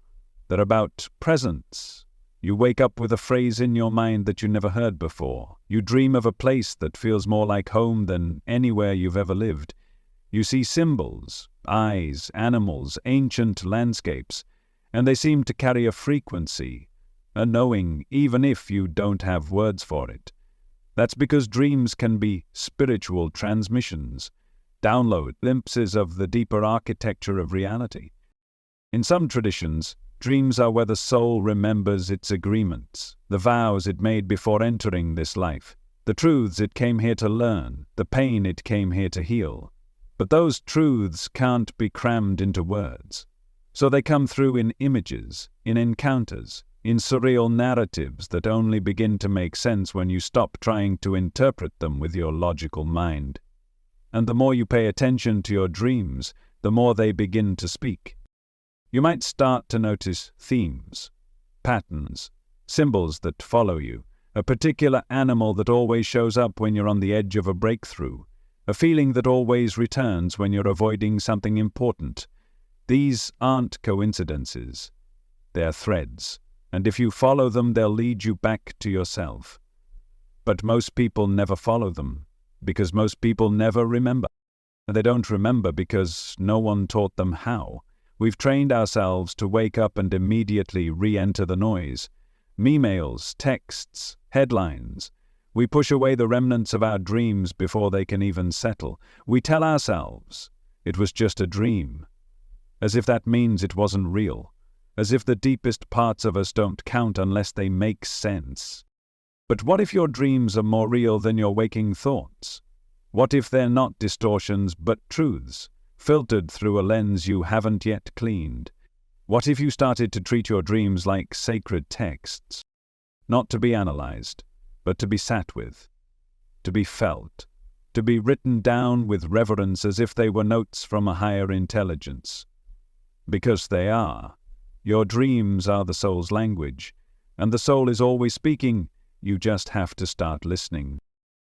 They're about presence. You wake up with a phrase in your mind that you never heard before. You dream of a place that feels more like home than anywhere you've ever lived. You see symbols, eyes, animals, ancient landscapes, and they seem to carry a frequency, a knowing, even if you don't have words for it. That's because dreams can be spiritual transmissions, download glimpses of the deeper architecture of reality. In some traditions, dreams are where the soul remembers its agreements, the vows it made before entering this life, the truths it came here to learn, the pain it came here to heal. But those truths can't be crammed into words. So they come through in images, in encounters, in surreal narratives that only begin to make sense when you stop trying to interpret them with your logical mind. And the more you pay attention to your dreams, the more they begin to speak. You might start to notice themes, patterns, symbols that follow you, a particular animal that always shows up when you're on the edge of a breakthrough, a feeling that always returns when you're avoiding something important. These aren't coincidences. They're threads, and if you follow them, they'll lead you back to yourself. But most people never follow them, because most people never remember. And they don't remember because no one taught them how. We've trained ourselves to wake up and immediately re-enter the noise. Emails, texts, headlines. We push away the remnants of our dreams before they can even settle. We tell ourselves it was just a dream, as if that means it wasn't real, as if the deepest parts of us don't count unless they make sense. But what if your dreams are more real than your waking thoughts? What if they're not distortions but truths, filtered through a lens you haven't yet cleaned? What if you started to treat your dreams like sacred texts, not to be analyzed, but to be sat with, to be felt, to be written down with reverence as if they were notes from a higher intelligence? Because they are. Your dreams are the soul's language, and the soul is always speaking. You just have to start listening.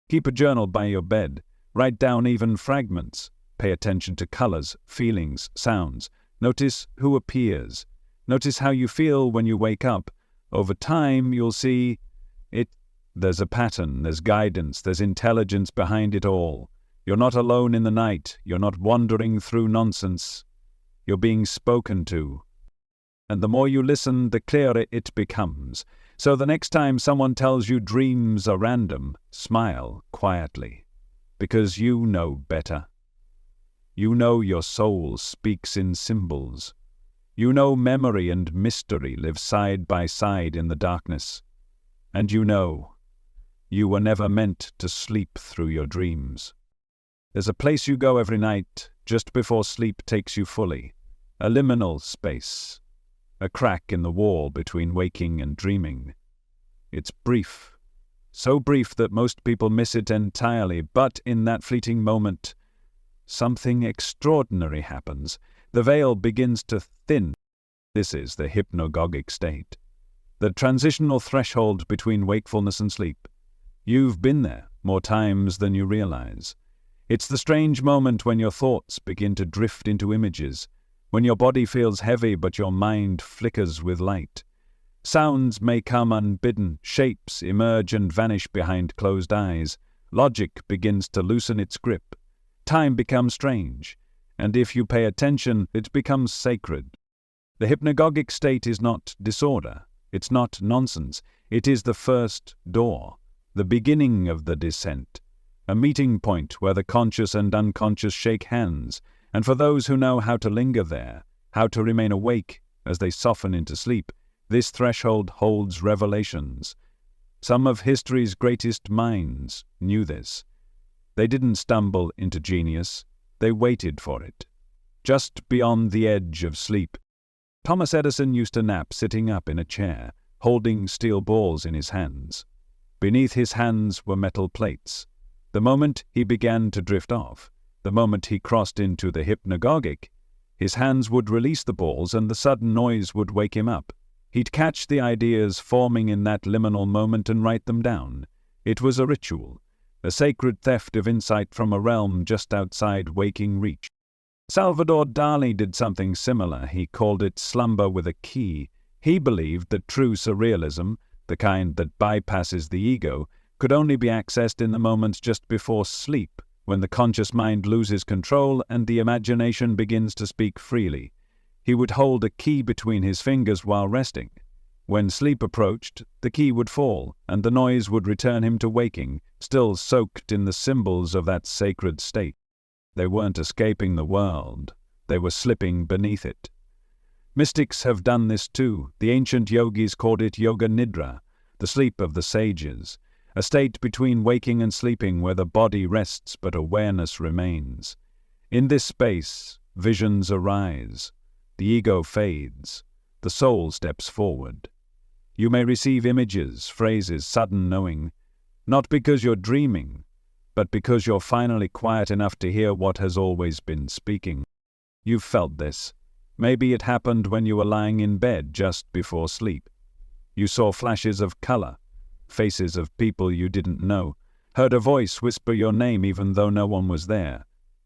Keep a journal by your bed. Write down even fragments. Pay attention to colors, feelings, sounds. Notice who appears. Notice how you feel when you wake up. Over time, you'll see it. There's a pattern, there's guidance, there's intelligence behind it all. You're not alone in the night. You're not wandering through nonsense. You're being spoken to. And the more you listen, the clearer it becomes. So the next time someone tells you dreams are random, smile quietly, because you know better. You know your soul speaks in symbols. You know memory and mystery live side by side in the darkness. And you know you were never meant to sleep through your dreams. There's a place you go every night just before sleep takes you fully, a liminal space. A crack in the wall between waking and dreaming. It's brief, so brief that most people miss it entirely, but in that fleeting moment, something extraordinary happens. The veil begins to thin. This is the hypnogogic state, the transitional threshold between wakefulness and sleep. You've been there more times than you realize. It's the strange moment when your thoughts begin to drift into images, when your body feels heavy but your mind flickers with light. Sounds may come unbidden, shapes emerge and vanish behind closed eyes. Logic begins to loosen its grip. Time becomes strange, and if you pay attention, it becomes sacred. The hypnagogic state is not disorder. It's not nonsense. It is the first door, the beginning of the descent. a meeting point where the conscious and unconscious shake hands, and for those who know how to linger there, how to remain awake as they soften into sleep, this threshold holds revelations. Some of history's greatest minds knew this. They didn't stumble into genius, they waited for it. Just beyond the edge of sleep. Thomas Edison used to nap sitting up in a chair, holding steel balls in his hands. Beneath his hands were metal plates. The moment he began to drift off, the moment he crossed into the hypnagogic, his hands would release the balls and the sudden noise would wake him up. He'd catch the ideas forming in that liminal moment and write them down. It was a ritual, a sacred theft of insight from a realm just outside waking reach. Salvador Dali did something similar. He called it slumber with a key. He believed that true surrealism, the kind that bypasses the ego, could only be accessed in the moments just before sleep, when the conscious mind loses control and the imagination begins to speak freely. He would hold a key between his fingers while resting. When sleep approached, the key would fall, and the noise would return him to waking, still soaked in the symbols of that sacred state. They weren't escaping the world, they were slipping beneath it. Mystics have done this too. The ancient yogis called it yoga nidra, the sleep of the sages, a state between waking and sleeping where the body rests but awareness remains. In this space, visions arise, the ego fades, the soul steps forward. You may receive images, phrases, sudden knowing, not because you're dreaming, but because you're finally quiet enough to hear what has always been speaking. You've felt this. Maybe it happened when you were lying in bed just before sleep. You saw flashes of color, faces of people you didn't know, heard a voice whisper your name even though no one was there.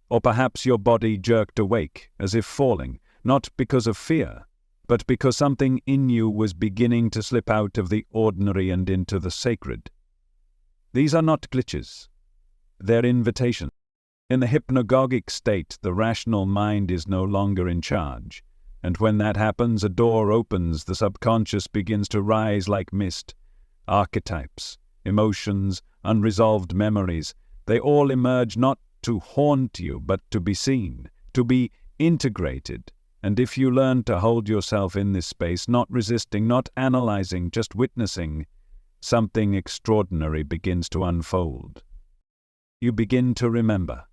Or perhaps your body jerked awake, as if falling, not because of fear, but because something in you was beginning to slip out of the ordinary and into the sacred. These are not glitches. They're invitations. In the hypnagogic state, the rational mind is no longer in charge, and when that happens, a door opens, the subconscious begins to rise like mist. Archetypes, emotions, unresolved memories, they all emerge not to haunt you, but to be seen, to be integrated. And if you learn to hold yourself in this space, not resisting, not analyzing, just witnessing, something extraordinary begins to unfold. You begin to remember.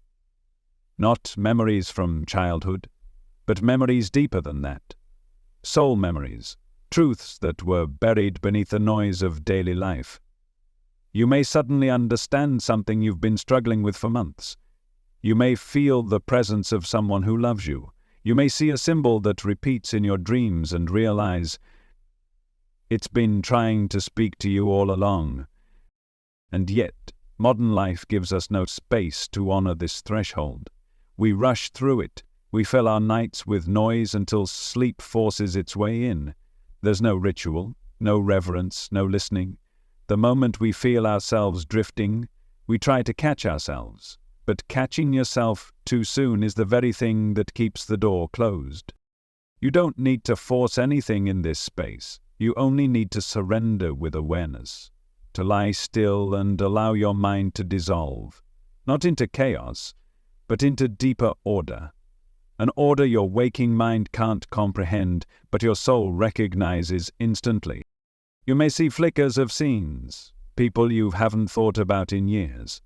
Not memories from childhood, but memories deeper than that. Soul memories, truths that were buried beneath the noise of daily life. You may suddenly understand something you've been struggling with for months. You may feel the presence of someone who loves you. You may see a symbol that repeats in your dreams and realize it's been trying to speak to you all along. And yet, modern life gives us no space to honor this threshold. We rush through it. We fill our nights with noise until sleep forces its way in. There's no ritual, no reverence, no listening. The moment we feel ourselves drifting, we try to catch ourselves. But catching yourself too soon is the very thing that keeps the door closed. You don't need to force anything in this space. You only need to surrender with awareness, to lie still and allow your mind to dissolve, not into chaos, but into deeper order. An order your waking mind can't comprehend, but your soul recognizes instantly. You may see flickers of scenes, people you haven't thought about in years.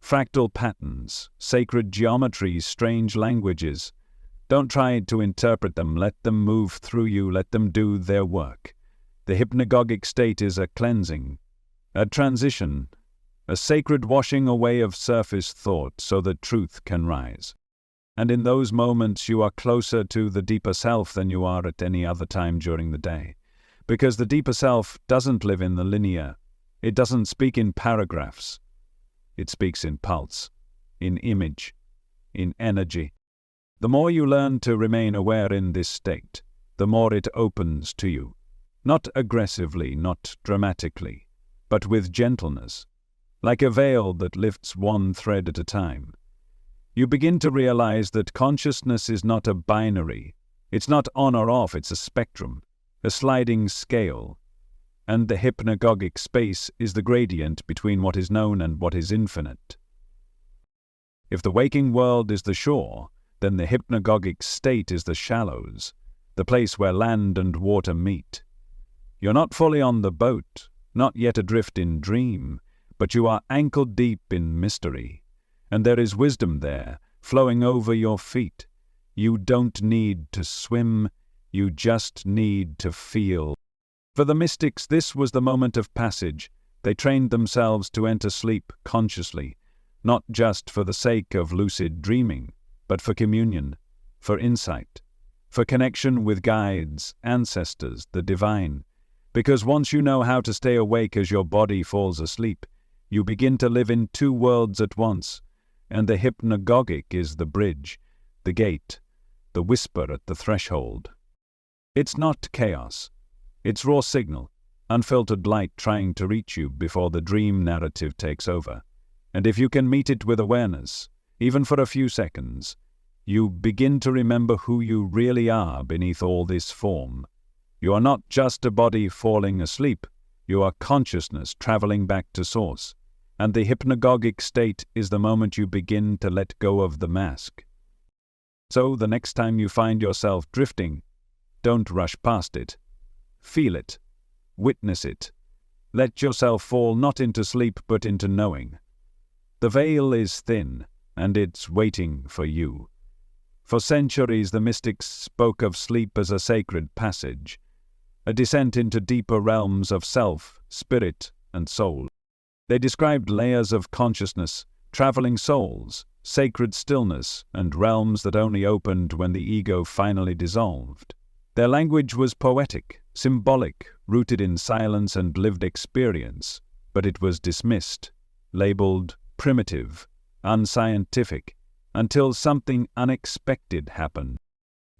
Fractal patterns, sacred geometries, strange languages. Don't try to interpret them, let them move through you, let them do their work. The hypnagogic state is a cleansing, a transition, a sacred washing away of surface thought so that truth can rise. And in those moments you are closer to the deeper self than you are at any other time during the day. Because the deeper self doesn't live in the linear, it doesn't speak in paragraphs. It speaks in pulse, in image, in energy. The more you learn to remain aware in this state, the more it opens to you. Not aggressively, not dramatically, but with gentleness, like a veil that lifts one thread at a time. You begin to realize that consciousness is not a binary. It's not on or off, it's a spectrum, a sliding scale. And the hypnagogic space is the gradient between what is known and what is infinite. If the waking world is the shore, then the hypnagogic state is the shallows, the place where land and water meet. You're not fully on the boat, not yet adrift in dream, but you are ankle-deep in mystery, and there is wisdom there, flowing over your feet. You don't need to swim, you just need to feel. For the mystics, this was the moment of passage. They trained themselves to enter sleep consciously, not just for the sake of lucid dreaming, but for communion, for insight, for connection with guides, ancestors, the divine. Because once you know how to stay awake as your body falls asleep, you begin to live in two worlds at once, and the hypnagogic is the bridge, the gate, the whisper at the threshold. It's not chaos. It's raw signal, unfiltered light trying to reach you before the dream narrative takes over. And if you can meet it with awareness, even for a few seconds, you begin to remember who you really are beneath all this form. You are not just a body falling asleep, you are consciousness traveling back to source. And the hypnagogic state is the moment you begin to let go of the mask. So the next time you find yourself drifting, don't rush past it. Feel it. Witness it. Let yourself fall not into sleep but into knowing. The veil is thin, and it's waiting for you. For centuries the mystics spoke of sleep as a sacred passage, a descent into deeper realms of self, spirit, and soul. They described layers of consciousness, traveling souls, sacred stillness, and realms that only opened when the ego finally dissolved. Their language was poetic, symbolic, rooted in silence and lived experience, but it was dismissed, labeled primitive, unscientific, until something unexpected happened.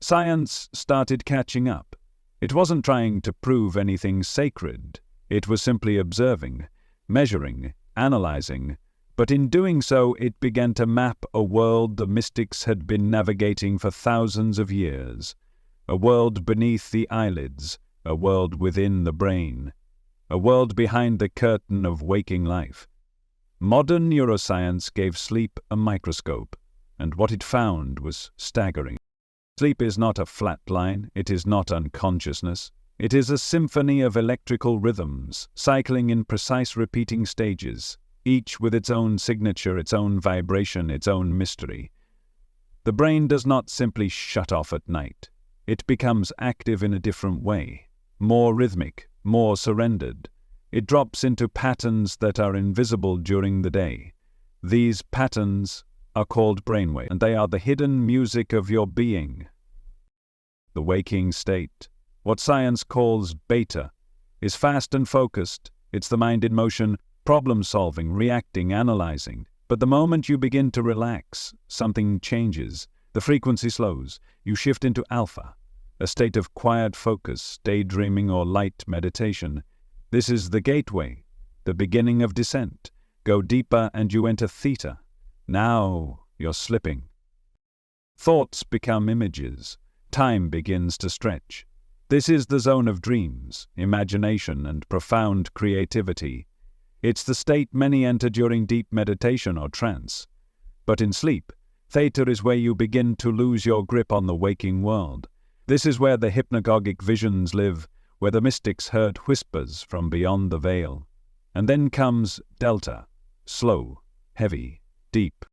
Science started catching up. It wasn't trying to prove anything sacred. It was simply observing, measuring, analyzing, but in doing so it began to map a world the mystics had been navigating for thousands of years. A world beneath the eyelids, a world within the brain, a world behind the curtain of waking life. Modern neuroscience gave sleep a microscope, and what it found was staggering. Sleep is not a flat line, it is not unconsciousness. It is a symphony of electrical rhythms, cycling in precise repeating stages, each with its own signature, its own vibration, its own mystery. The brain does not simply shut off at night. It becomes active in a different way, more rhythmic, more surrendered. It drops into patterns that are invisible during the day. These patterns are called brainwaves, and they are the hidden music of your being. The waking state, what science calls beta, is fast and focused. It's the mind in motion, problem-solving, reacting, analyzing. But the moment you begin to relax, something changes. The frequency slows. You shift into alpha, a state of quiet focus, daydreaming or light meditation. This is the gateway, the beginning of descent. Go deeper and you enter theta. Now you're slipping. Thoughts become images. Time begins to stretch. This is the zone of dreams, imagination, and profound creativity. It's the state many enter during deep meditation or trance. But in sleep, theta is where you begin to lose your grip on the waking world. This is where the hypnagogic visions live, where the mystics heard whispers from beyond the veil. And then comes delta, slow, heavy, deep.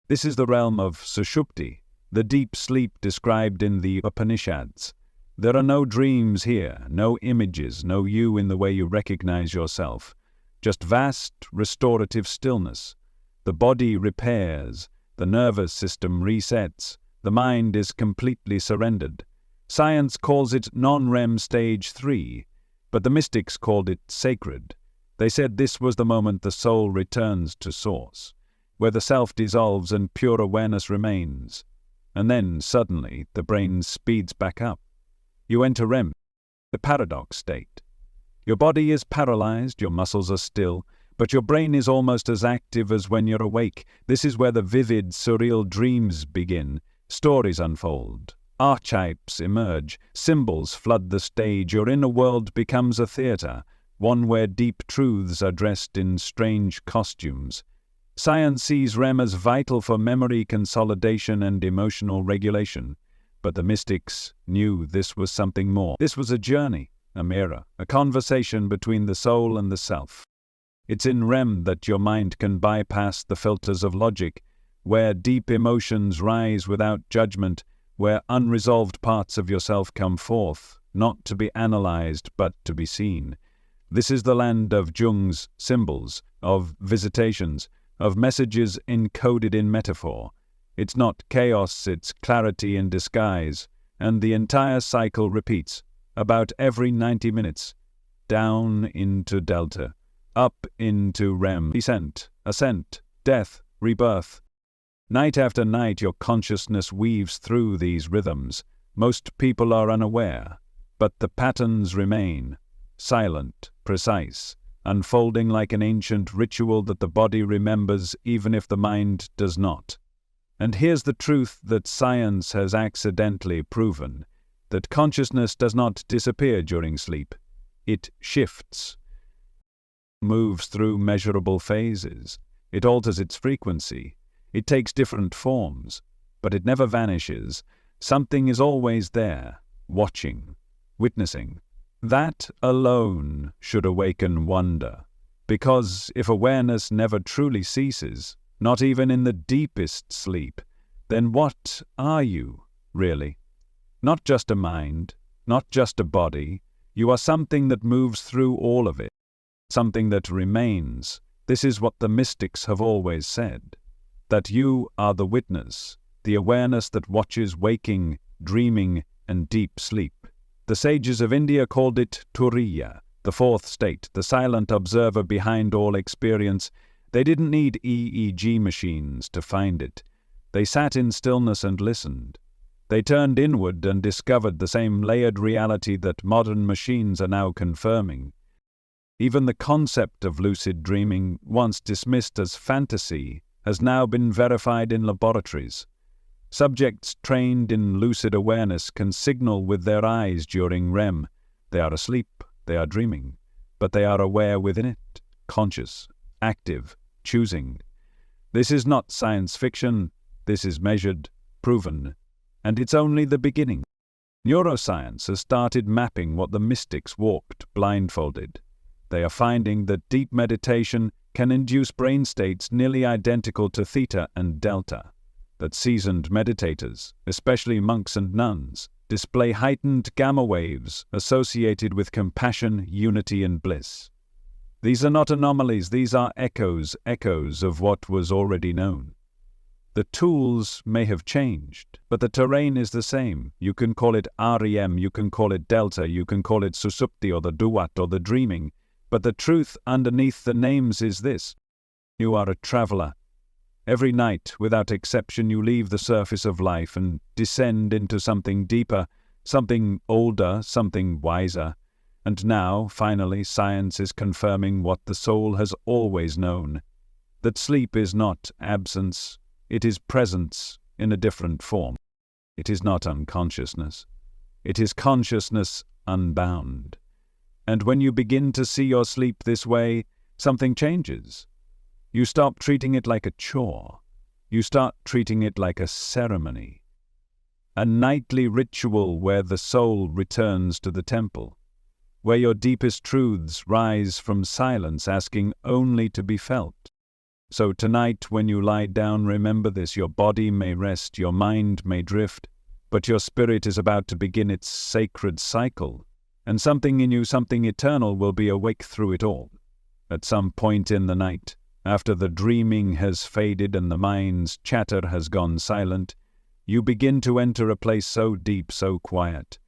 This is the realm of sushupti, the deep sleep described in the Upanishads. There are no dreams here, no images, no you in the way you recognize yourself. Just vast, restorative stillness. The body repairs, the nervous system resets, the mind is completely surrendered. Science calls it non-REM stage 3, but the mystics called it sacred. They said this was the moment the soul returns to source, where the self dissolves and pure awareness remains. And then, suddenly, the brain speeds back up. You enter REM, the paradox state. Your body is paralyzed, your muscles are still, but your brain is almost as active as when you're awake. This is where the vivid, surreal dreams begin. Stories unfold. Archetypes emerge. Symbols flood the stage. Your inner world becomes a theater, one where deep truths are dressed in strange costumes. Science sees REM as vital for memory consolidation and emotional regulation, but the mystics knew this was something more. This was a journey, a mirror, a conversation between the soul and the self. It's in REM that your mind can bypass the filters of logic, where deep emotions rise without judgment, where unresolved parts of yourself come forth, not to be analyzed but to be seen. This is the land of Jung's symbols, of visitations, of messages encoded in metaphor. It's not chaos, it's clarity in disguise, and the entire cycle repeats, about every 90 minutes. Down into delta, up into REM, descent, ascent, death, rebirth. Night after night your consciousness weaves through these rhythms. Most people are unaware, but the patterns remain, silent, precise, unfolding like an ancient ritual that the body remembers even if the mind does not. And here's the truth that science has accidentally proven, that consciousness does not disappear during sleep. It shifts, moves through measurable phases. It alters its frequency. It takes different forms, but it never vanishes. Something is always there, watching, witnessing. That alone should awaken wonder, because if awareness never truly ceases, not even in the deepest sleep, then what are you, really? Not just a mind, not just a body. You are something that moves through all of it, something that remains. This is what the mystics have always said, that you are the witness, the awareness that watches waking, dreaming, and deep sleep. The sages of India called it Turiya, the fourth state, the silent observer behind all experience. They didn't need EEG machines to find it. They sat in stillness and listened. They turned inward and discovered the same layered reality that modern machines are now confirming. Even the concept of lucid dreaming, once dismissed as fantasy, has now been verified in laboratories. Subjects trained in lucid awareness can signal with their eyes during REM. They are asleep, they are dreaming, but they are aware within it, conscious, active, choosing. This is not science fiction, this is measured, proven, and it's only the beginning. Neuroscience has started mapping what the mystics walked blindfolded. They are finding that deep meditation can induce brain states nearly identical to theta and delta, that seasoned meditators, especially monks and nuns, display heightened gamma waves associated with compassion, unity, and bliss. These are not anomalies, these are echoes of what was already known. The tools may have changed, but the terrain is the same. You can call it REM, you can call it delta, you can call it susupti or the duat or the dreaming, but the truth underneath the names is this: you are a traveler. Every night, without exception, you leave the surface of life and descend into something deeper, something older, something wiser. And now, finally, science is confirming what the soul has always known, that sleep is not absence, it is presence in a different form. It is not unconsciousness. It is consciousness unbound. And when you begin to see your sleep this way, something changes. You stop treating it like a chore. You start treating it like a ceremony, a nightly ritual where the soul returns to the temple, where your deepest truths rise from silence, asking only to be felt. So tonight, when you lie down, remember this: your body may rest, your mind may drift, but your spirit is about to begin its sacred cycle, and something in you, something eternal, will be awake through it all. At some point in the night, after the dreaming has faded and the mind's chatter has gone silent, you begin to enter a place so deep, so quiet,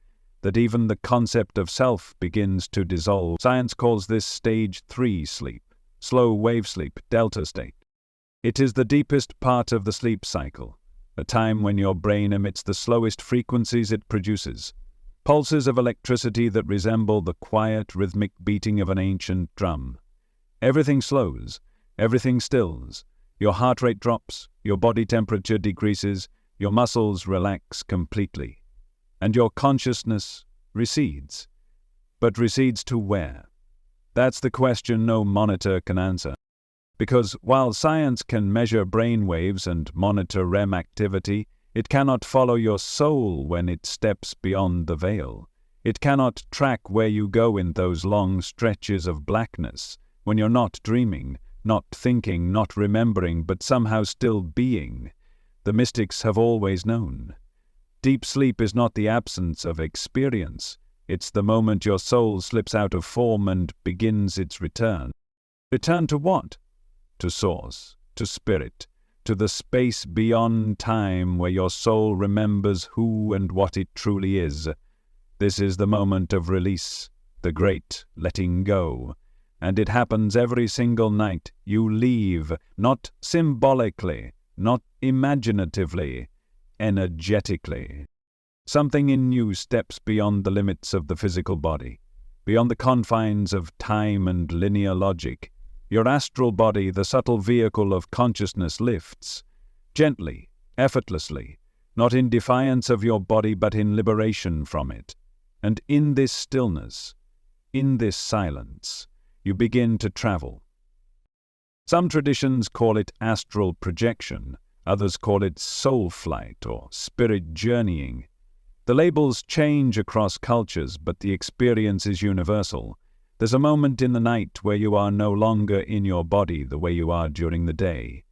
that even the concept of self begins to dissolve. Science calls this stage 3 sleep, slow wave sleep, delta state. It is the deepest part of the sleep cycle, a time when your brain emits the slowest frequencies it produces, pulses of electricity that resemble the quiet, rhythmic beating of an ancient drum. Everything slows, everything stills, your heart rate drops, your body temperature decreases, your muscles relax completely, and your consciousness recedes. But recedes to where? That's the question no monitor can answer. Because while science can measure brain waves and monitor REM activity, it cannot follow your soul when it steps beyond the veil. It cannot track where you go in those long stretches of blackness, when you're not dreaming, not thinking, not remembering, but somehow still being. The mystics have always known. Deep sleep is not the absence of experience. It's the moment your soul slips out of form and begins its return. Return to what? To source, to spirit, to the space beyond time where your soul remembers who and what it truly is. This is the moment of release, the great letting go. And it happens every single night. You leave, not symbolically, not imaginatively, energetically. Something in you steps beyond the limits of the physical body, beyond the confines of time and linear logic. Your astral body, the subtle vehicle of consciousness, lifts, gently, effortlessly, not in defiance of your body but in liberation from it. And in this stillness, in this silence, you begin to travel. Some traditions call it astral projection, others call it soul flight or spirit journeying. The labels change across cultures, but the experience is universal. There's a moment in the night where you are no longer in your body the way you are during the day.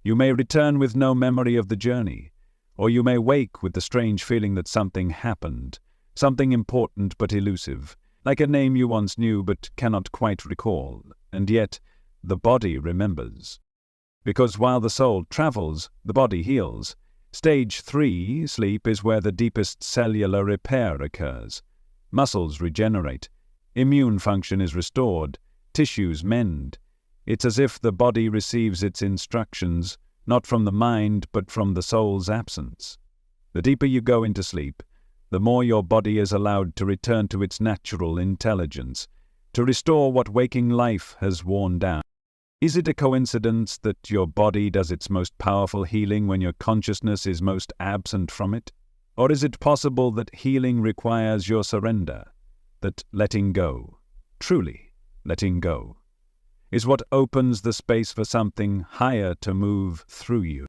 You may return with no memory of the journey, or you may wake with the strange feeling that something happened, something important but elusive, like a name you once knew but cannot quite recall, and yet the body remembers. Because while the soul travels, the body heals. Stage 3, sleep, is where the deepest cellular repair occurs. Muscles regenerate. Immune function is restored. Tissues mend. It's as if the body receives its instructions, not from the mind, but from the soul's absence. The deeper you go into sleep, the more your body is allowed to return to its natural intelligence, to restore what waking life has worn down. Is it a coincidence that your body does its most powerful healing when your consciousness is most absent from it? Or is it possible that healing requires your surrender, that letting go, truly letting go, is what opens the space for something higher to move through you?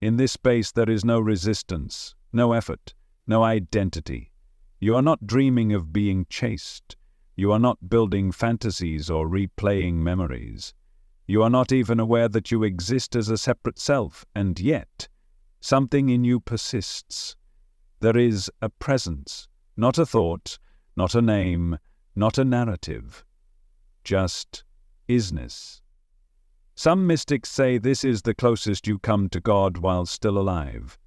In this space there is no resistance, no effort, no identity. You are not dreaming of being chaste. You are not building fantasies or replaying memories. You are not even aware that you exist as a separate self, and yet something in you persists. There is a presence, not a thought, not a name, not a narrative, just isness. Some mystics say this is the closest you come to God while still alive.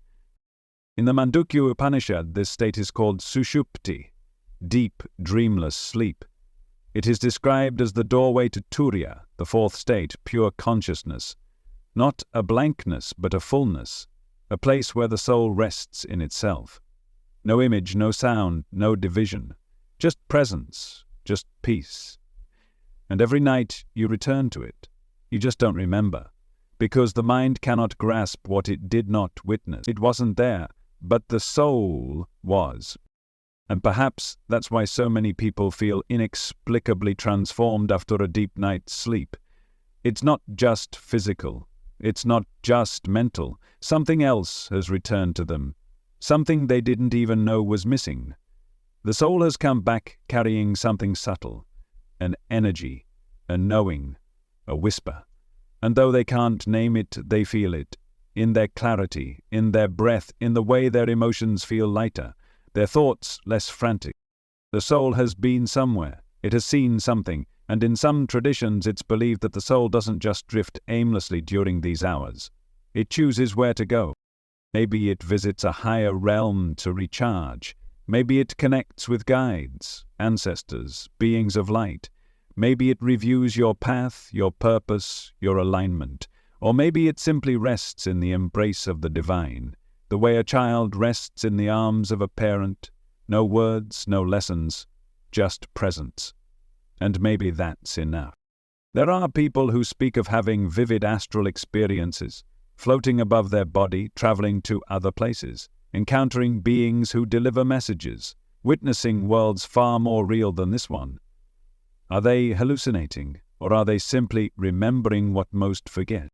In the Mandukya Upanishad, this state is called Sushupti, deep, dreamless sleep. It is described as the doorway to Turiya, the fourth state, pure consciousness. Not a blankness, but a fullness, a place where the soul rests in itself. No image, no sound, no division, just presence, just peace. And every night you return to it. You just don't remember, because the mind cannot grasp what it did not witness. It wasn't there, but the soul was. And perhaps that's why so many people feel inexplicably transformed after a deep night's sleep. It's not just physical. It's not just mental. Something else has returned to them. Something they didn't even know was missing. The soul has come back carrying something subtle, an energy, a knowing, a whisper. And though they can't name it, they feel it. In their clarity, in their breath, in the way their emotions feel lighter, their thoughts less frantic. The soul has been somewhere, it has seen something, and in some traditions it's believed that the soul doesn't just drift aimlessly during these hours. It chooses where to go. Maybe it visits a higher realm to recharge. Maybe it connects with guides, ancestors, beings of light. Maybe it reviews your path, your purpose, your alignment. Or maybe it simply rests in the embrace of the divine, the way a child rests in the arms of a parent. No words, no lessons, just presence. And maybe that's enough. There are people who speak of having vivid astral experiences, floating above their body, traveling to other places, encountering beings who deliver messages, witnessing worlds far more real than this one. Are they hallucinating, Or are they simply remembering what most forget?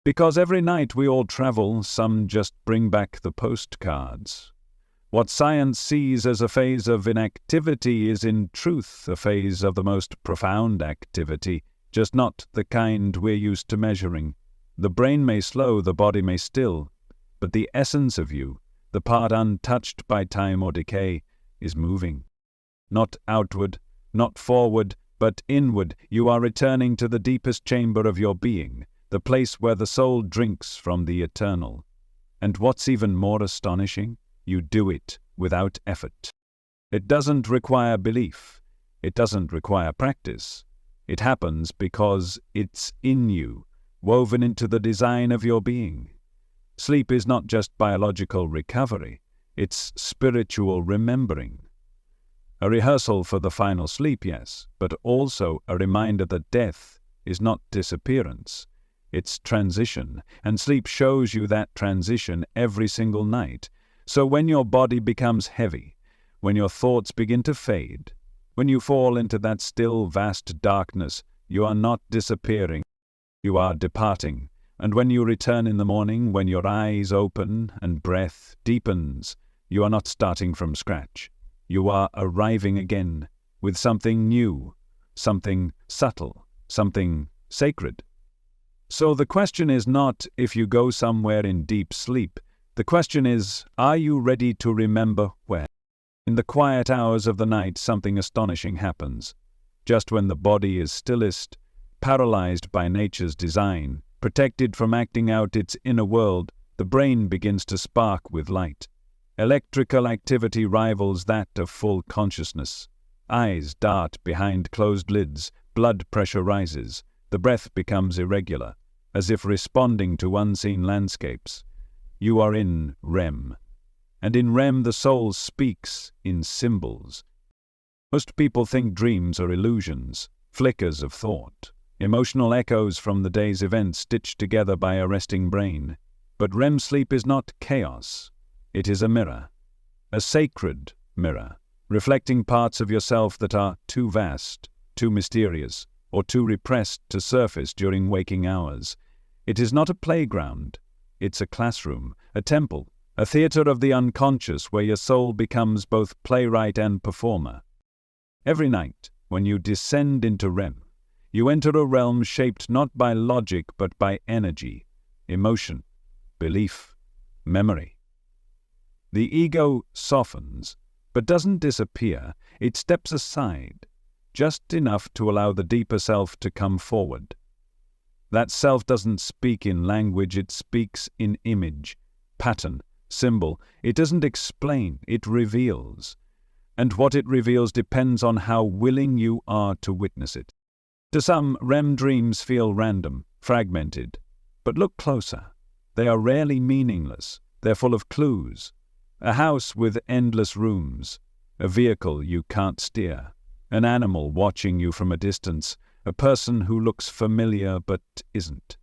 Because every night we all travel, some just bring back the postcards. What science sees as a phase of inactivity is in truth a phase of the most profound activity, just not the kind we're used to measuring. The brain may slow, the body may still, but the essence of you, the part untouched by time or decay, is moving. Not outward, not forward, but inward. You are returning to the deepest chamber of your being, the place where the soul drinks from the eternal. And what's even more astonishing, you do it without effort. It doesn't require belief. It doesn't require practice. It happens because it's in you, woven into the design of your being. Sleep is not just biological recovery, it's spiritual remembering. A rehearsal for the final sleep, yes, but also a reminder that death is not disappearance. It's transition, and sleep shows you that transition every single night. So when your body becomes heavy, when your thoughts begin to fade, when you fall into that still vast darkness, you are not disappearing, you are departing. And when you return in the morning, when your eyes open and breath deepens, you are not starting from scratch. You are arriving again with something new, something subtle, something sacred. So the question is not if you go somewhere in deep sleep. The question is, are you ready to remember where? In the quiet hours of the night, something astonishing happens. Just when the body is stillest, paralyzed by nature's design, protected from acting out its inner world, the brain begins to spark with light. Electrical activity rivals that of full consciousness. Eyes dart behind closed lids, blood pressure rises, the breath becomes irregular, as if responding to unseen landscapes. You are in REM. And in REM the soul speaks in symbols. Most people think dreams are illusions, flickers of thought, emotional echoes from the day's events stitched together by a resting brain. But REM sleep is not chaos. It is a mirror, a sacred mirror, reflecting parts of yourself that are too vast, too mysterious, or too repressed to surface during waking hours. It is not a playground. It's a classroom, a temple, a theater of the unconscious where your soul becomes both playwright and performer. Every night, when you descend into REM, you enter a realm shaped not by logic but by energy, emotion, belief, memory. The ego softens, but doesn't disappear. It steps aside, just enough to allow the deeper self to come forward. That self doesn't speak in language, it speaks in image, pattern, symbol. It doesn't explain, it reveals. And what it reveals depends on how willing you are to witness it. To some, REM dreams feel random, fragmented. But look closer. They are rarely meaningless. They're full of clues. A house with endless rooms, a vehicle you can't steer, an animal watching you from a distance, a person who looks familiar but isn't.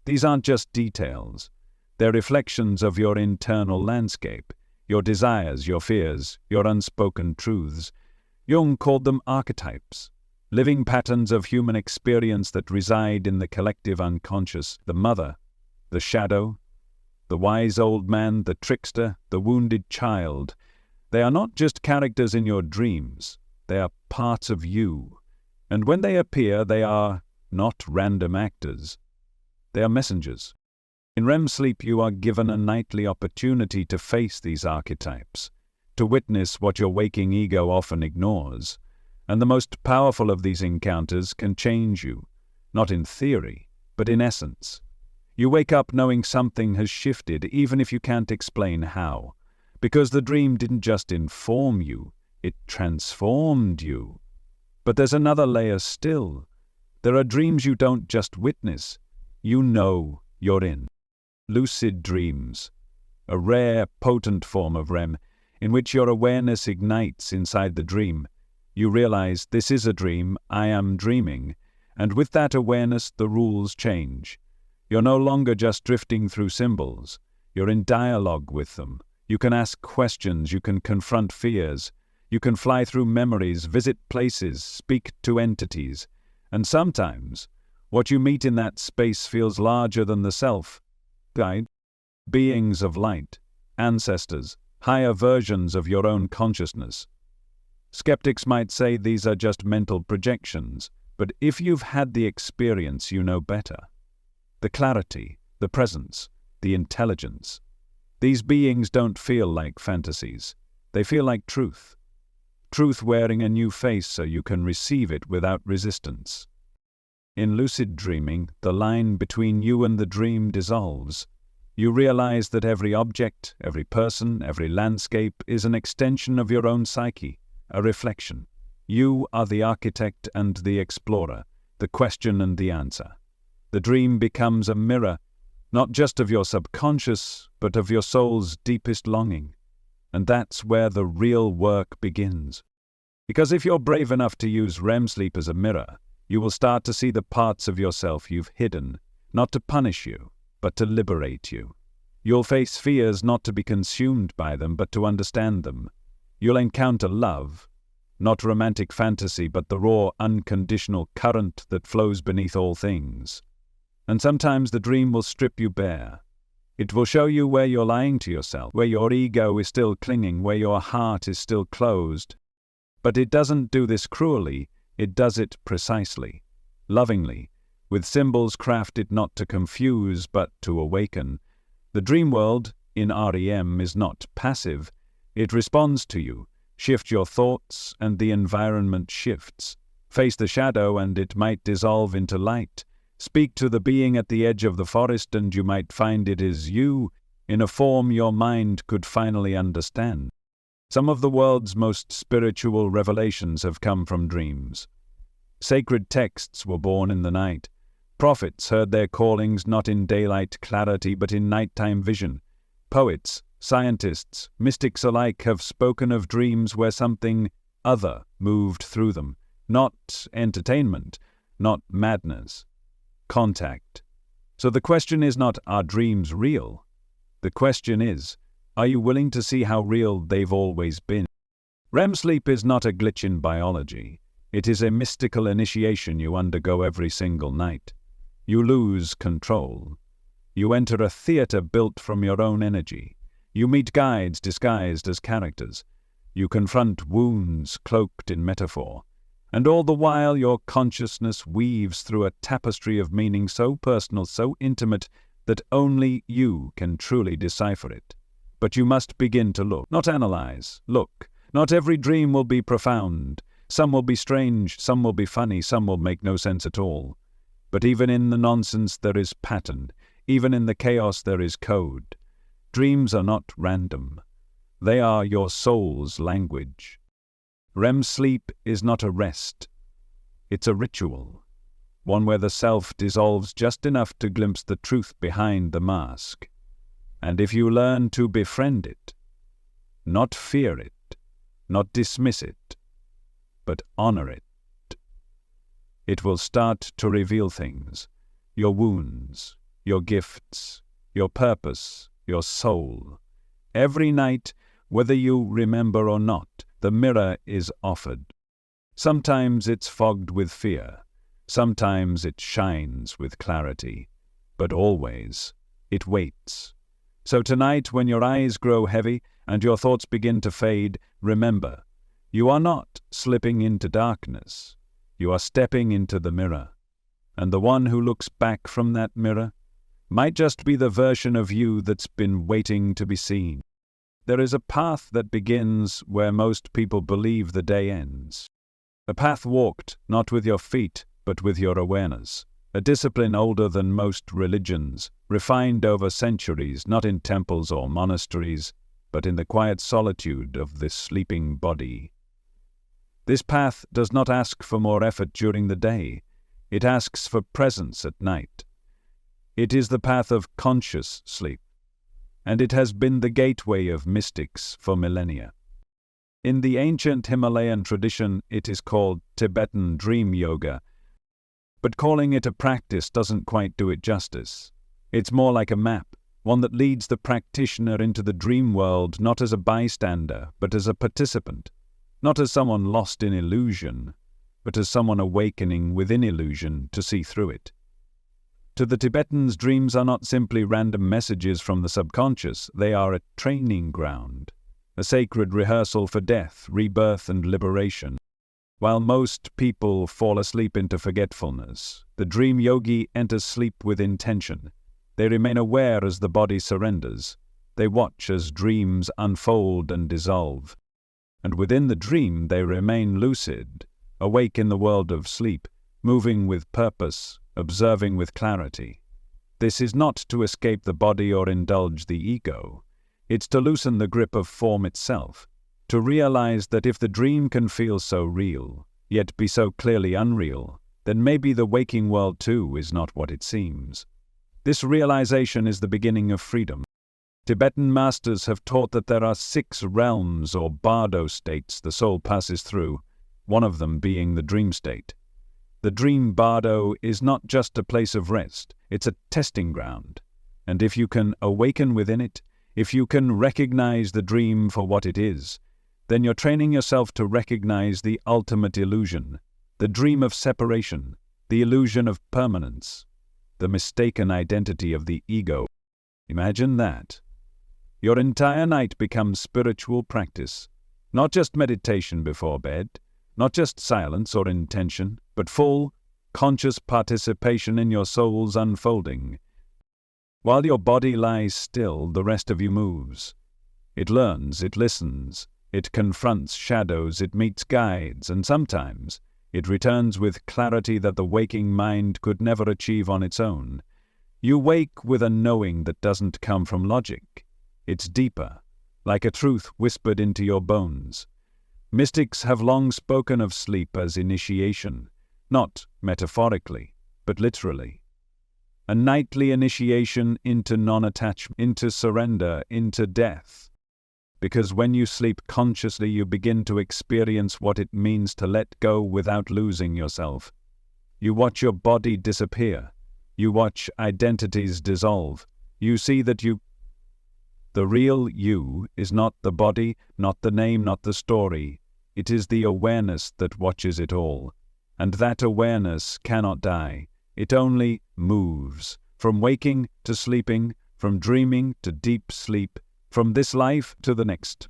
These aren't just details. They're reflections of your internal landscape, your desires, your fears, your unspoken truths. Jung called them archetypes, living patterns of human experience that reside in the collective unconscious, the mother, the shadow, the wise old man, the trickster, the wounded child. They are not just characters in your dreams. They are parts of you. And when they appear, they are not random actors. They are messengers. In REM sleep, you are given a nightly opportunity to face these archetypes, to witness what your waking ego often ignores. And the most powerful of these encounters can change you, not in theory, but in essence. You wake up knowing something has shifted, even if you can't explain how. Because the dream didn't just inform you, it transformed you. But there's another layer still. There are dreams you don't just witness, you know you're in. Lucid dreams, a rare, potent form of REM, in which your awareness ignites inside the dream. You realize, this is a dream, I am dreaming, and with that awareness the rules change. You're no longer just drifting through symbols. You're in dialogue with them. You can ask questions, you can confront fears. You can fly through memories, visit places, speak to entities. And sometimes, what you meet in that space feels larger than the self. Guide, beings of light, ancestors, higher versions of your own consciousness. Skeptics might say these are just mental projections, but if you've had the experience, you know better. The clarity, the presence, the intelligence. These beings don't feel like fantasies. They feel like truth. Truth wearing a new face so you can receive it without resistance. In lucid dreaming, the line between you and the dream dissolves. You realize that every object, every person, every landscape is an extension of your own psyche, a reflection. You are the architect and the explorer, the question and the answer. The dream becomes a mirror, not just of your subconscious, but of your soul's deepest longing. And that's where the real work begins. Because if you're brave enough to use REM sleep as a mirror, you will start to see the parts of yourself you've hidden, not to punish you, but to liberate you. You'll face fears not to be consumed by them, but to understand them. You'll encounter love, not romantic fantasy, but the raw, unconditional current that flows beneath all things. And sometimes the dream will strip you bare. It will show you where you're lying to yourself, where your ego is still clinging, where your heart is still closed. But it doesn't do this cruelly, it does it precisely, lovingly, with symbols crafted not to confuse but to awaken. The dream world, in REM, is not passive. It responds to you. Shift your thoughts and the environment shifts. Face the shadow and it might dissolve into light. Speak to the being at the edge of the forest and you might find it is you, in a form your mind could finally understand. Some of the world's most spiritual revelations have come from dreams. Sacred texts were born in the night. Prophets heard their callings not in daylight clarity but in nighttime vision. Poets, scientists, mystics alike have spoken of dreams where something other moved through them. Not entertainment, not madness. Contact. So the question is not, are dreams real? The question is, are you willing to see how real they've always been? REM sleep is not a glitch in biology. It is a mystical initiation you undergo every single night. You lose control. You enter a theater built from your own energy. You meet guides disguised as characters. You confront wounds cloaked in metaphor. And all the while your consciousness weaves through a tapestry of meaning so personal, so intimate, that only you can truly decipher it. But you must begin to look, not analyze. Look. Not every dream will be profound. Some will be strange, some will be funny, some will make no sense at all. But even in the nonsense there is pattern. Even in the chaos there is code. Dreams are not random. They are your soul's language. REM sleep is not a rest. It's a ritual. One where the self dissolves just enough to glimpse the truth behind the mask. And if you learn to befriend it, not fear it, not dismiss it, but honor it, it will start to reveal things, your wounds, your gifts, your purpose, your soul. Every night, whether you remember or not, the mirror is offered. Sometimes it's fogged with fear, sometimes it shines with clarity, but always it waits. So tonight, when your eyes grow heavy and your thoughts begin to fade, remember, you are not slipping into darkness. You are stepping into the mirror. And the one who looks back from that mirror might just be the version of you that's been waiting to be seen. There is a path that begins where most people believe the day ends. A path walked not with your feet, but with your awareness. A discipline older than most religions, refined over centuries, not in temples or monasteries, but in the quiet solitude of this sleeping body. This path does not ask for more effort during the day. It asks for presence at night. It is the path of conscious sleep, and it has been the gateway of mystics for millennia. In the ancient Himalayan tradition, it is called Tibetan Dream Yoga, but calling it a practice doesn't quite do it justice. It's more like a map, one that leads the practitioner into the dream world not as a bystander, but as a participant, not as someone lost in illusion, but as someone awakening within illusion to see through it. To the Tibetans, dreams are not simply random messages from the subconscious, they are a training ground, a sacred rehearsal for death, rebirth, and liberation. While most people fall asleep into forgetfulness, the dream yogi enters sleep with intention. They remain aware as the body surrenders. They watch as dreams unfold and dissolve. And within the dream they remain lucid, awake in the world of sleep, moving with purpose, observing with clarity. This is not to escape the body or indulge the ego. It's to loosen the grip of form itself, to realize that if the dream can feel so real, yet be so clearly unreal, then maybe the waking world too is not what it seems. This realization is the beginning of freedom. Tibetan masters have taught that there are 6 realms or bardo states the soul passes through, one of them being the dream state. The dream bardo is not just a place of rest, it's a testing ground. And if you can awaken within it, if you can recognize the dream for what it is, then you're training yourself to recognize the ultimate illusion, the dream of separation, the illusion of permanence, the mistaken identity of the ego. Imagine that. Your entire night becomes spiritual practice, not just meditation before bed, not just silence or intention, but full, conscious participation in your soul's unfolding. While your body lies still, the rest of you moves. It learns, it listens, it confronts shadows, it meets guides, and sometimes it returns with clarity that the waking mind could never achieve on its own. You wake with a knowing that doesn't come from logic. It's deeper, like a truth whispered into your bones. Mystics have long spoken of sleep as initiation, not metaphorically, but literally. A nightly initiation into non-attachment, into surrender, into death. Because when you sleep consciously, you begin to experience what it means to let go without losing yourself. You watch your body disappear. You watch identities dissolve. You see that the real you is not the body, not the name, not the story. It is the awareness that watches it all. And that awareness cannot die. It only moves, from waking to sleeping, from dreaming to deep sleep, from this life to the next.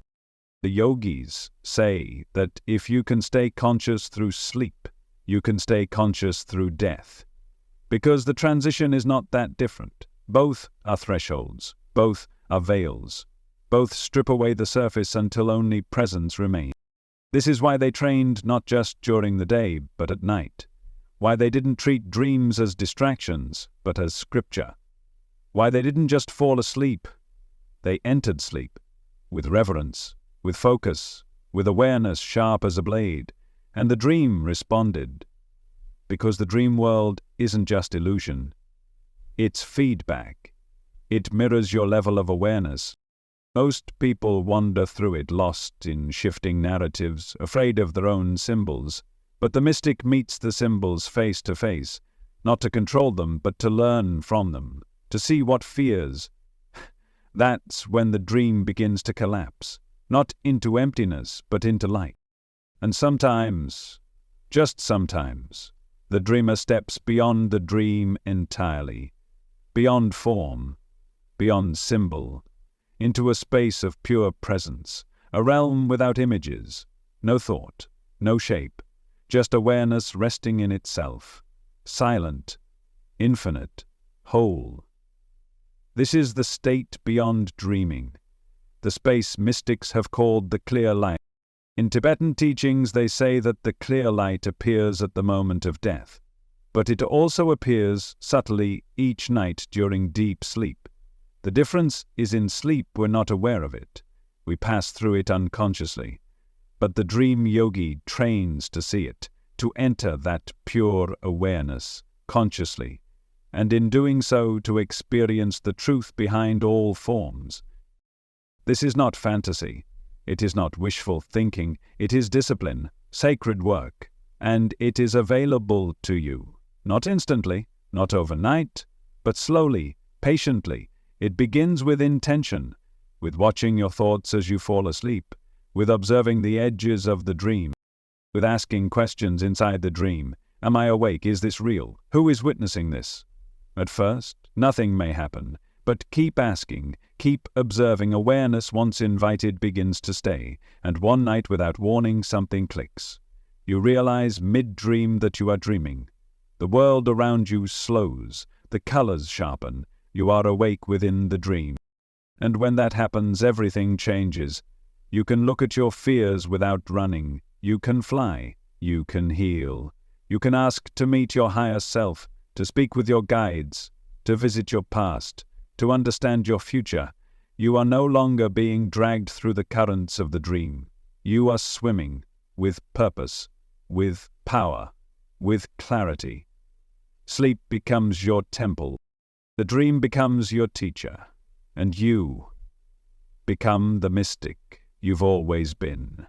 The yogis say that if you can stay conscious through sleep, you can stay conscious through death. Because the transition is not that different. Both are thresholds, both are veils. Both strip away the surface until only presence remains. This is why they trained not just during the day, but at night. Why they didn't treat dreams as distractions, but as scripture. Why they didn't just fall asleep. They entered sleep, with reverence, with focus, with awareness sharp as a blade, and the dream responded. Because the dream world isn't just illusion. It's feedback. It mirrors your level of awareness. Most people wander through it lost in shifting narratives, afraid of their own symbols. But the mystic meets the symbols face to face, not to control them, but to learn from them, to see what fears. That's when the dream begins to collapse, not into emptiness, but into light. And sometimes, just sometimes, the dreamer steps beyond the dream entirely, beyond form, beyond symbol, into a space of pure presence, a realm without images, no thought, no shape, just awareness resting in itself, silent, infinite, whole. This is the state beyond dreaming, the space mystics have called the clear light. In Tibetan teachings they say that the clear light appears at the moment of death, but it also appears subtly each night during deep sleep. The difference is in sleep we're not aware of it. We pass through it unconsciously. But the dream yogi trains to see it, to enter that pure awareness consciously, and in doing so to experience the truth behind all forms. This is not fantasy. It is not wishful thinking. It is discipline, sacred work, and it is available to you. Not instantly, not overnight, but slowly, patiently. It begins with intention, with watching your thoughts as you fall asleep, with observing the edges of the dream. with asking questions inside the dream. Am I awake? Is this real? Who is witnessing this? At first, nothing may happen, but keep asking, keep observing. Awareness, once invited, begins to stay, and one night, without warning, something clicks. You realize mid-dream that you are dreaming. The world around you slows, the colors sharpen, you are awake within the dream. And when that happens, everything changes. You can look at your fears without running. You can fly. You can heal. You can ask to meet your higher self, to speak with your guides, to visit your past, to understand your future. You are no longer being dragged through the currents of the dream. You are swimming with purpose, with power, with clarity. Sleep becomes your temple. The dream becomes your teacher, and you become the mystic you've always been.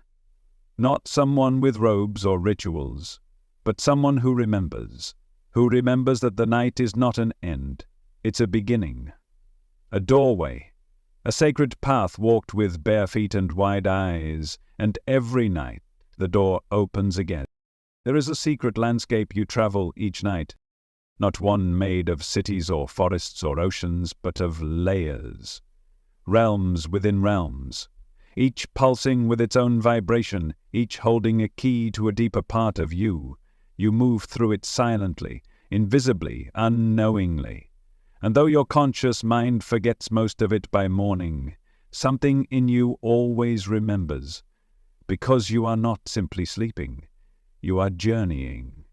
Not someone with robes or rituals, but someone who remembers that the night is not an end, it's a beginning. A doorway, a sacred path walked with bare feet and wide eyes, and every night the door opens again. There is a secret landscape you travel each night, not one made of cities or forests or oceans, but of layers, realms within realms, each pulsing with its own vibration, each holding a key to a deeper part of you. You move through it silently, invisibly, unknowingly. And though your conscious mind forgets most of it by morning, something in you always remembers, because you are not simply sleeping, you are journeying.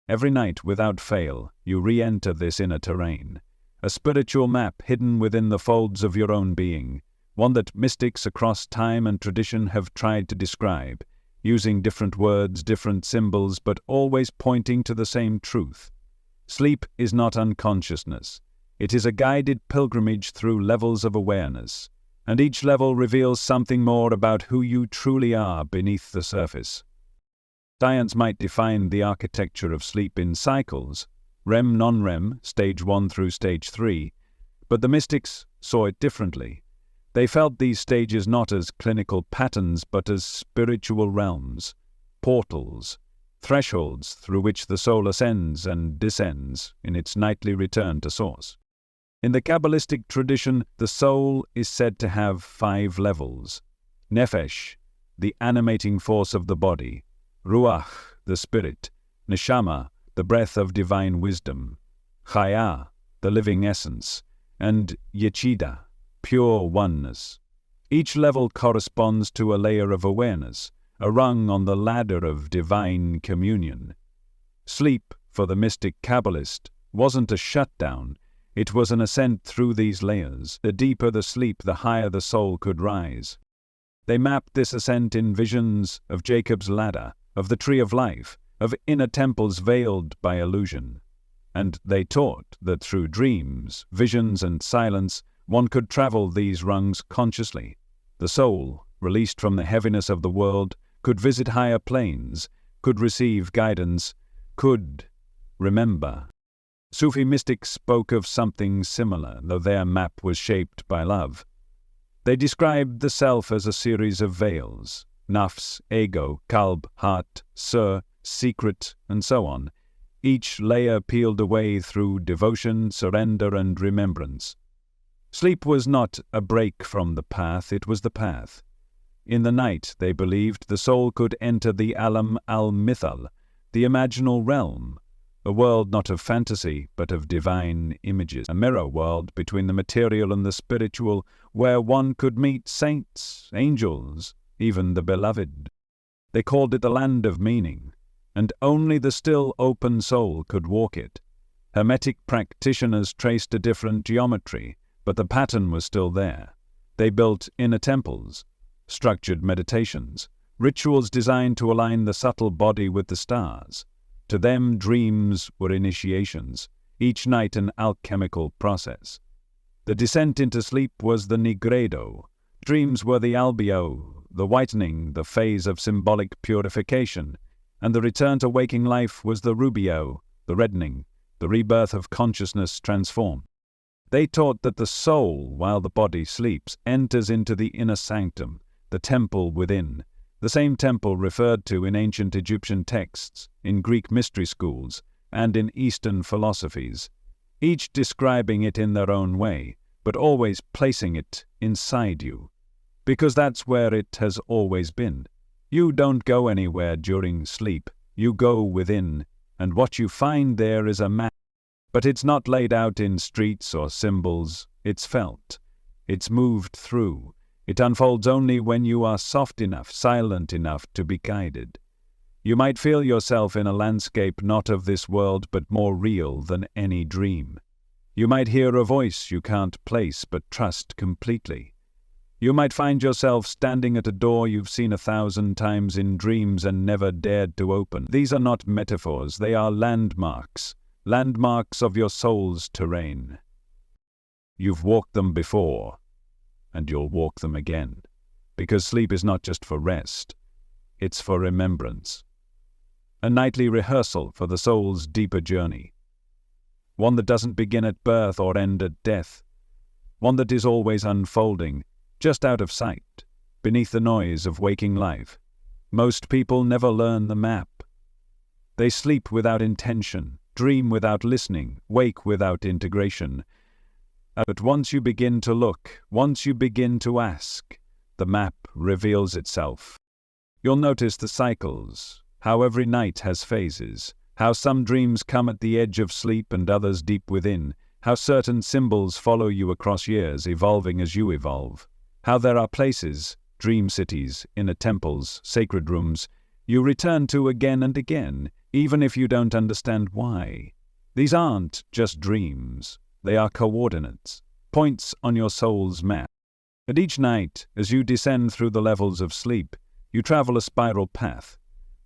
Every night, without fail, you re-enter this inner terrain, a spiritual map hidden within the folds of your own being, one that mystics across time and tradition have tried to describe, using different words, different symbols, but always pointing to the same truth. Sleep is not unconsciousness. It is a guided pilgrimage through levels of awareness, and each level reveals something more about who you truly are beneath the surface. Science might define the architecture of sleep in cycles, REM, non-REM, stage 1 through stage 3, but the mystics saw it differently. They felt these stages not as clinical patterns, but as spiritual realms, portals, thresholds through which the soul ascends and descends in its nightly return to source. In the Kabbalistic tradition, the soul is said to have 5 levels. Nefesh, the animating force of the body; Ruach, the spirit; Neshama, the breath of divine wisdom; Chaya, the living essence; and Yechida, pure oneness. Each level corresponds to a layer of awareness, a rung on the ladder of divine communion. Sleep, for the mystic Kabbalist, wasn't a shutdown, it was an ascent through these layers. The deeper the sleep, the higher the soul could rise. They mapped this ascent in visions of Jacob's ladder, of the tree of life, of inner temples veiled by illusion. And they taught that through dreams, visions, and silence, one could travel these rungs consciously. The soul, released from the heaviness of the world, could visit higher planes, could receive guidance, could remember. Sufi mystics spoke of something similar, though their map was shaped by love. They described the self as a series of veils: nafs, ego, kalb, heart, sir, secret, and so on. Each layer peeled away through devotion, surrender, and remembrance. Sleep was not a break from the path, it was the path. In the night, they believed, the soul could enter the alam al-mithal, the imaginal realm, a world not of fantasy, but of divine images, a mirror world between the material and the spiritual, where one could meet saints, angels, even the beloved. They called it the land of meaning, and only the still open soul could walk it. Hermetic practitioners traced a different geometry, but the pattern was still there. They built inner temples, structured meditations, rituals designed to align the subtle body with the stars. To them, dreams were initiations, each night an alchemical process. The descent into sleep was the nigredo. Dreams were the albio, the whitening, the phase of symbolic purification, and the return to waking life was the rubio, the reddening, the rebirth of consciousness transformed. They taught that the soul, while the body sleeps, enters into the inner sanctum, the temple within, the same temple referred to in ancient Egyptian texts, in Greek mystery schools, and in Eastern philosophies, each describing it in their own way, but always placing it inside you, because that's where it has always been. You don't go anywhere during sleep, you go within, and what you find there is a map. But it's not laid out in streets or symbols, it's felt. It's moved through. It unfolds only when you are soft enough, silent enough to be guided. You might feel yourself in a landscape not of this world but more real than any dream. You might hear a voice you can't place but trust completely. You might find yourself standing at a door you've seen 1,000 times in dreams and never dared to open. These are not metaphors, they are landmarks of your soul's terrain. You've walked them before, and you'll walk them again, because sleep is not just for rest, it's for remembrance. A nightly rehearsal for the soul's deeper journey. One that doesn't begin at birth or end at death. One that is always unfolding, just out of sight, beneath the noise of waking life. Most people never learn the map. They sleep without intention, dream without listening, wake without integration. But once you begin to look, once you begin to ask, the map reveals itself. You'll notice the cycles, how every night has phases, how some dreams come at the edge of sleep and others deep within, how certain symbols follow you across years, evolving as you evolve, how there are places, dream cities, inner temples, sacred rooms, you return to again and again, even if you don't understand why. These aren't just dreams, they are coordinates, points on your soul's map. And each night, as you descend through the levels of sleep, you travel a spiral path.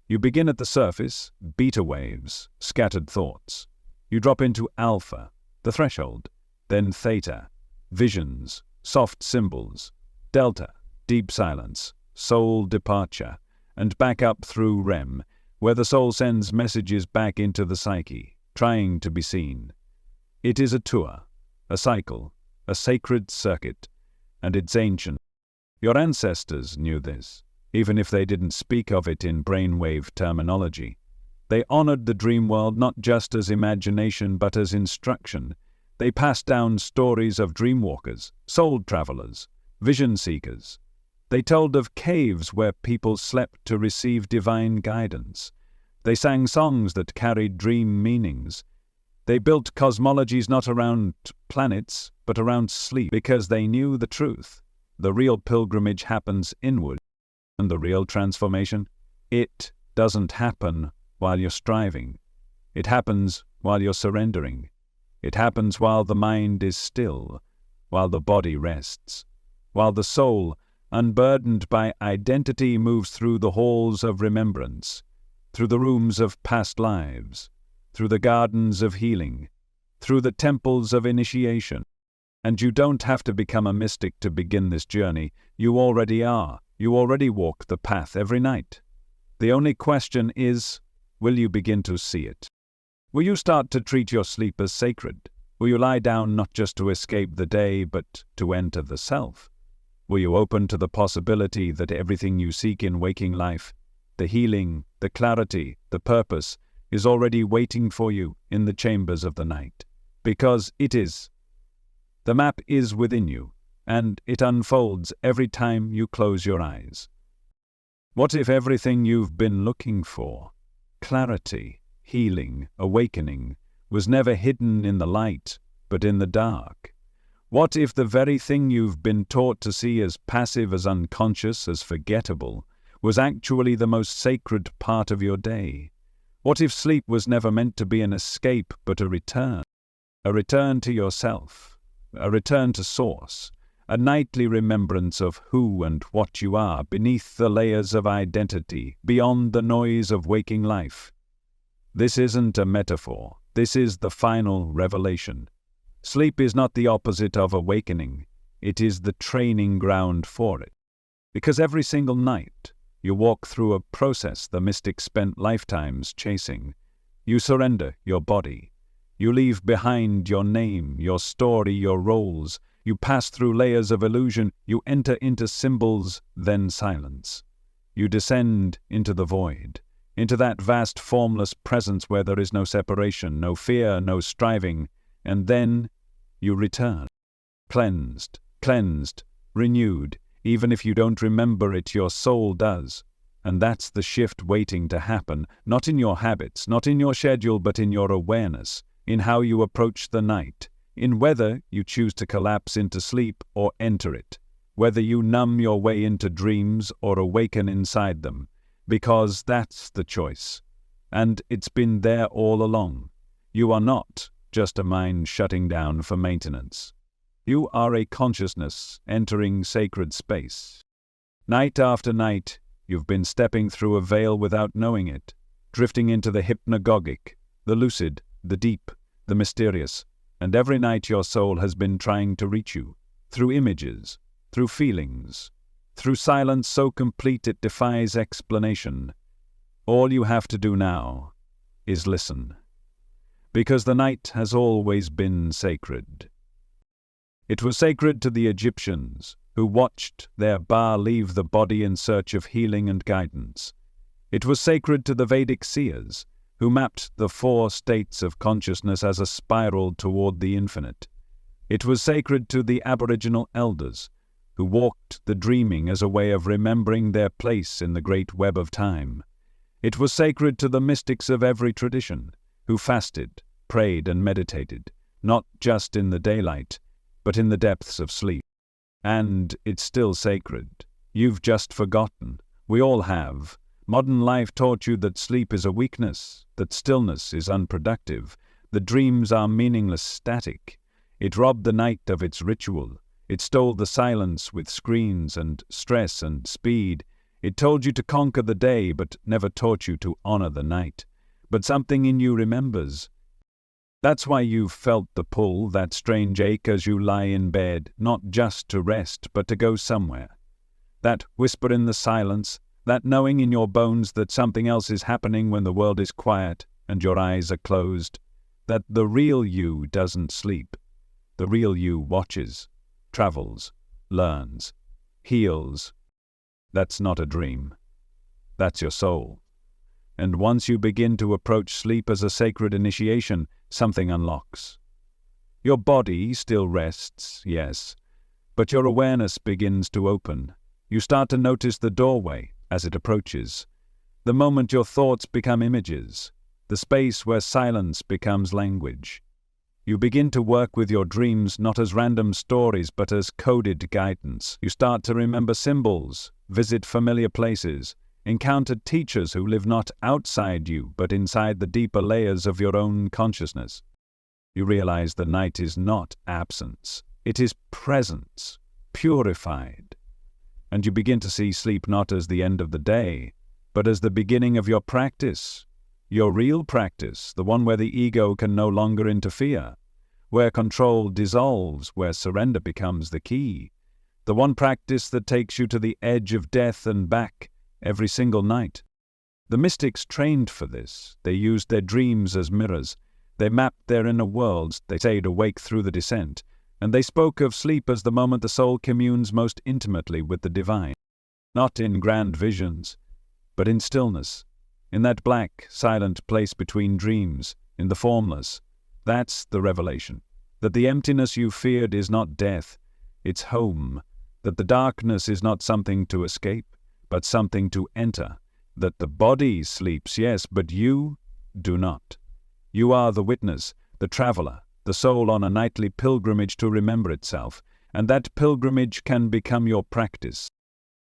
You begin at the surface, beta waves, scattered thoughts. You drop into alpha, the threshold, then theta, visions, soft symbols, delta, deep silence, soul departure, and back up through REM, where the soul sends messages back into the psyche, trying to be seen. It is a tour, a cycle, a sacred circuit, and it's ancient. Your ancestors knew this, even if they didn't speak of it in brainwave terminology. They honored the dream world not just as imagination but as instruction. They passed down stories of dreamwalkers, soul travelers, vision seekers. They told of caves where people slept to receive divine guidance. They sang songs that carried dream meanings. They built cosmologies not around planets, but around sleep, because they knew the truth. The real pilgrimage happens inward, and the real transformation, it doesn't happen while you're striving. It happens while you're surrendering. It happens while the mind is still, while the body rests, while the soul, unburdened by identity, moves through the halls of remembrance, through the rooms of past lives, through the gardens of healing, through the temples of initiation. And you don't have to become a mystic to begin this journey. You already are. You already walk the path every night. The only question is, will you begin to see it? Will you start to treat your sleep as sacred? Will you lie down not just to escape the day, but to enter the self? Will you open to the possibility that everything you seek in waking life, the healing, the clarity, the purpose, is already waiting for you in the chambers of the night? Because it is. The map is within you, and it unfolds every time you close your eyes. What if everything you've been looking for, clarity, healing, awakening, was never hidden in the light, but in the dark? What if the very thing you've been taught to see as passive, as unconscious, as forgettable, was actually the most sacred part of your day? What if sleep was never meant to be an escape, but a return to yourself, a return to source, a nightly remembrance of who and what you are beneath the layers of identity, beyond the noise of waking life? This isn't a metaphor. This is the final revelation. Sleep is not the opposite of awakening. It is the training ground for it. Because every single night, you walk through a process the mystic spent lifetimes chasing. You surrender your body. You leave behind your name, your story, your roles. You pass through layers of illusion. You enter into symbols, then silence. You descend into the void, into that vast formless presence where there is no separation, no fear, no striving, and then you return. Cleansed, renewed. Even if you don't remember it, your soul does. And that's the shift waiting to happen, not in your habits, not in your schedule, but in your awareness, in how you approach the night, in whether you choose to collapse into sleep or enter it, whether you numb your way into dreams or awaken inside them, because that's the choice. And it's been there all along. You are not just a mind shutting down for maintenance. You are a consciousness entering sacred space. Night after night, you've been stepping through a veil without knowing it, drifting into the hypnagogic, the lucid, the deep, the mysterious, and every night your soul has been trying to reach you, through images, through feelings, through silence so complete it defies explanation. All you have to do now is listen, because the night has always been sacred. It was sacred to the Egyptians, who watched their Ba leave the body in search of healing and guidance. It was sacred to the Vedic seers, who mapped the 4 states of consciousness as a spiral toward the infinite. It was sacred to the Aboriginal elders, who walked the dreaming as a way of remembering their place in the great web of time. It was sacred to the mystics of every tradition, who fasted, prayed, and meditated, not just in the daylight, but in the depths of sleep. And it's still sacred. You've just forgotten. We all have. Modern life taught you that sleep is a weakness, that stillness is unproductive, that dreams are meaningless static. It robbed the night of its ritual. It stole the silence with screens and stress and speed. It told you to conquer the day, but never taught you to honor the night. But something in you remembers. That's why you've felt the pull, that strange ache as you lie in bed, not just to rest, but to go somewhere. That whisper in the silence, that knowing in your bones that something else is happening when the world is quiet and your eyes are closed, that the real you doesn't sleep. The real you watches, travels, learns, heals. That's not a dream. That's your soul. And once you begin to approach sleep as a sacred initiation, something unlocks. Your body still rests, yes, but your awareness begins to open. You start to notice the doorway as it approaches. The moment your thoughts become images, the space where silence becomes language. You begin to work with your dreams not as random stories but as coded guidance. You start to remember symbols, visit familiar places, encounter teachers who live not outside you but inside the deeper layers of your own consciousness. You realize the night is not absence, it is presence, purified. And you begin to see sleep not as the end of the day, but as the beginning of your practice, your real practice, the one where the ego can no longer interfere, where control dissolves, where surrender becomes the key, the one practice that takes you to the edge of death and back every single night. The mystics trained for this. They used their dreams as mirrors. They mapped their inner worlds. They stayed awake through the descent. And they spoke of sleep as the moment the soul communes most intimately with the divine. Not in grand visions, but in stillness, in that black, silent place between dreams, in the formless. That's the revelation. That the emptiness you feared is not death, it's home. That the darkness is not something to escape, but something to enter. That the body sleeps, yes, but you do not. You are the witness, the traveler, the soul on a nightly pilgrimage to remember itself, and that pilgrimage can become your practice.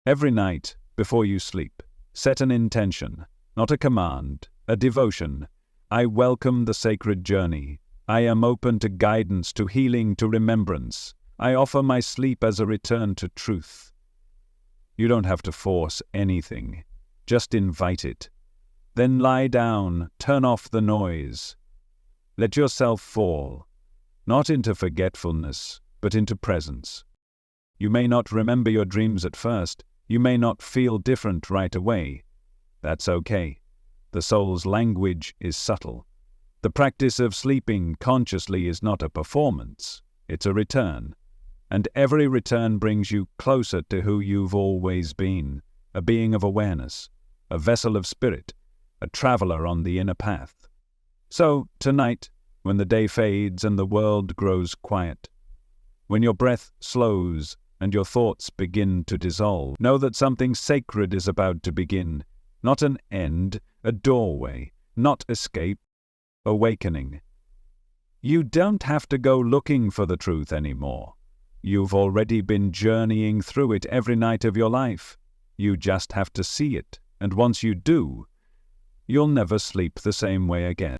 Every night, before you sleep, set an intention, not a command, a devotion. I welcome the sacred journey. I am open to guidance, to healing, to remembrance. I offer my sleep as a return to truth. You don't have to force anything. Just invite it. Then lie down, turn off the noise. Let yourself fall, not into forgetfulness, but into presence. You may not remember your dreams at first. You may not feel different right away. That's okay. The soul's language is subtle. The practice of sleeping consciously is not a performance. It's a return. And every return brings you closer to who you've always been, a being of awareness, a vessel of spirit, a traveler on the inner path. So, tonight, when the day fades and the world grows quiet, when your breath slows and your thoughts begin to dissolve, know that something sacred is about to begin. Not an end, a doorway, not escape, awakening. You don't have to go looking for the truth anymore. You've already been journeying through it every night of your life. You just have to see it, and once you do, you'll never sleep the same way again.